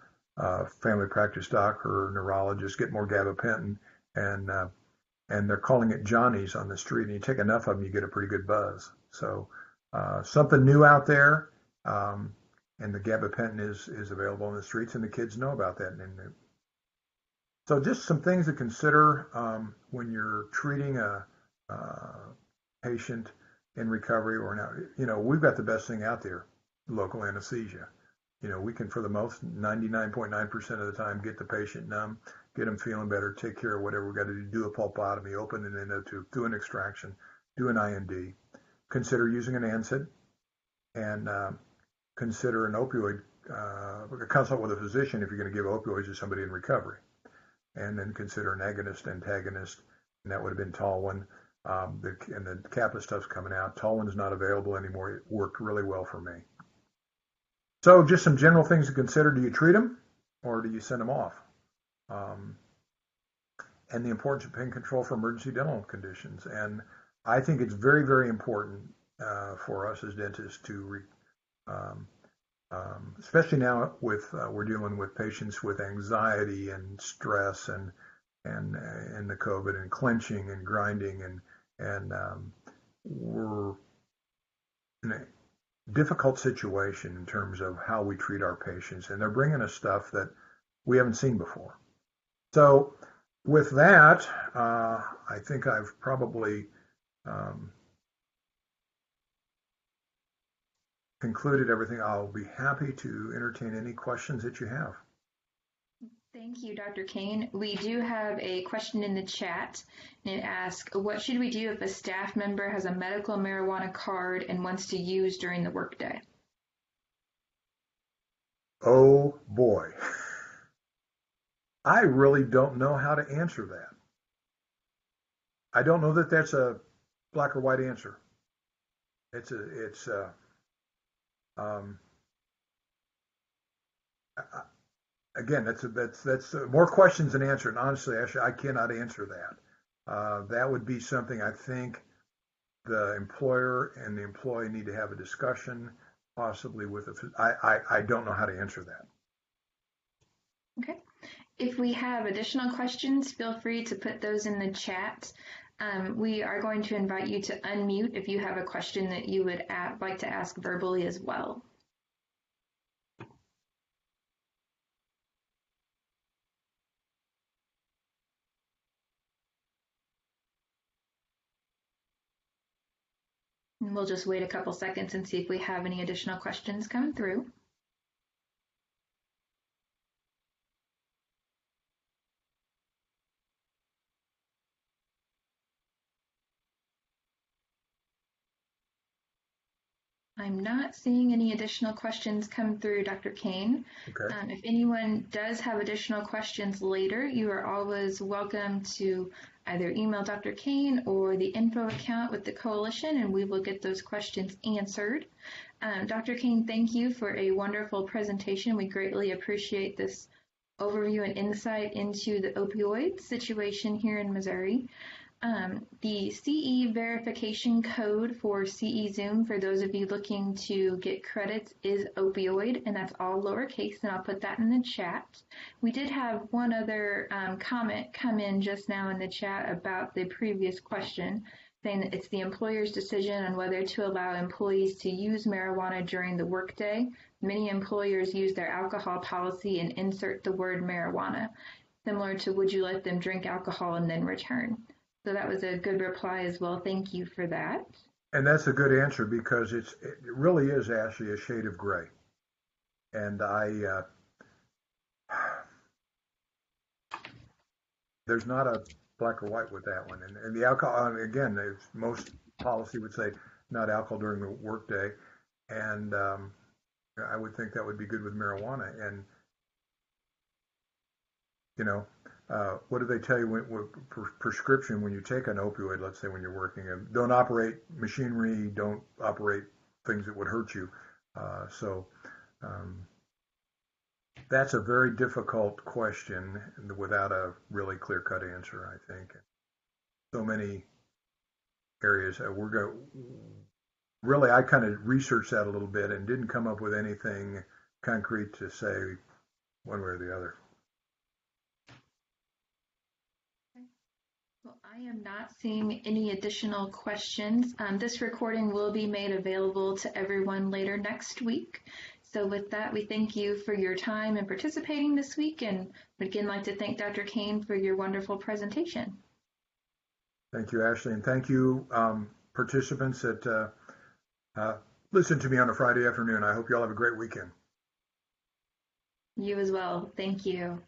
S2: family practice doc or neurologist, get more gabapentin, and they're calling it Johnny's on the street. And you take enough of them, you get a pretty good buzz. So something new out there. And the gabapentin is available on the streets, and the kids know about that. And So just some things to consider when you're treating a patient in recovery or now, we've got the best thing out there, local anesthesia. We can, for the most 99.9% of the time, get the patient numb, get them feeling better, take care of whatever we've got to do a pulpotomy, open an endotube, do an extraction, do an IND, consider using an NSAID, and consider an opioid, consult with a physician if you're going to give opioids to somebody in recovery, and then consider an agonist, antagonist, and that would have been Talwin. And the kappa stuff's coming out. Talwin's not available anymore. It worked really well for me. So just some general things to consider. Do you treat them or do you send them off? And the importance of pain control for emergency dental conditions. And I think it's very, very important for us as dentists to, especially now with we're dealing with patients with anxiety and stress and the COVID and clenching and grinding and we're in a difficult situation in terms of how we treat our patients, and they're bringing us stuff that we haven't seen before. So with that, I think I've probably concluded everything. I'll be happy to entertain any questions that you have.
S1: Thank you, Dr. Kane. We do have a question in the chat, and it asks, what should we do if a staff member has a medical marijuana card and wants to use during the workday?
S2: Oh boy. I really don't know how to answer that. I don't know that that's a black or white answer. Again, that's more questions than answers. And honestly, actually, I cannot answer that. That would be something I think the employer and the employee need to have a discussion, possibly with I don't know how to answer that.
S1: Okay. If we have additional questions, feel free to put those in the chat. We are going to invite you to unmute if you have a question that you would like to ask verbally as well. And we'll just wait a couple seconds and see if we have any additional questions come through. I'm not seeing any additional questions come through, Dr. Kane.
S2: Okay.
S1: If anyone does have additional questions later, you are always welcome to either email Dr. Kane or the info account with the coalition, and we will get those questions answered. Dr. Kane, thank you for a wonderful presentation. We greatly appreciate this overview and insight into the opioid situation here in Missouri. The CE verification code for CE Zoom, for those of you looking to get credits, is opioid, and that's all lowercase, and I'll put that in the chat. We did have one other comment come in just now in the chat about the previous question, saying that it's the employer's decision on whether to allow employees to use marijuana during the workday. Many employers use their alcohol policy and insert the word marijuana, similar to would you let them drink alcohol and then return. So that was a good reply as well. Thank you for that.
S2: And that's a good answer because it really is actually a shade of gray. And there's not a black or white with that one. And the alcohol, again, most policy would say not alcohol during the workday. And I would think that would be good with marijuana. And, what do they tell you prescription when you take an opioid, let's say when you're working? Don't operate machinery, don't operate things that would hurt you. So that's a very difficult question without a really clear-cut answer, I think. So many areas. Really, I kind of researched that a little bit and didn't come up with anything concrete to say one way or the other.
S1: Well, I am not seeing any additional questions. This recording will be made available to everyone later next week. So with that, we thank you for your time and participating this week, and would again like to thank Dr. Kane for your wonderful presentation.
S2: Thank you, Ashley, and thank you, participants that listen to me on a Friday afternoon. I hope you all have a great weekend.
S1: You as well. Thank you.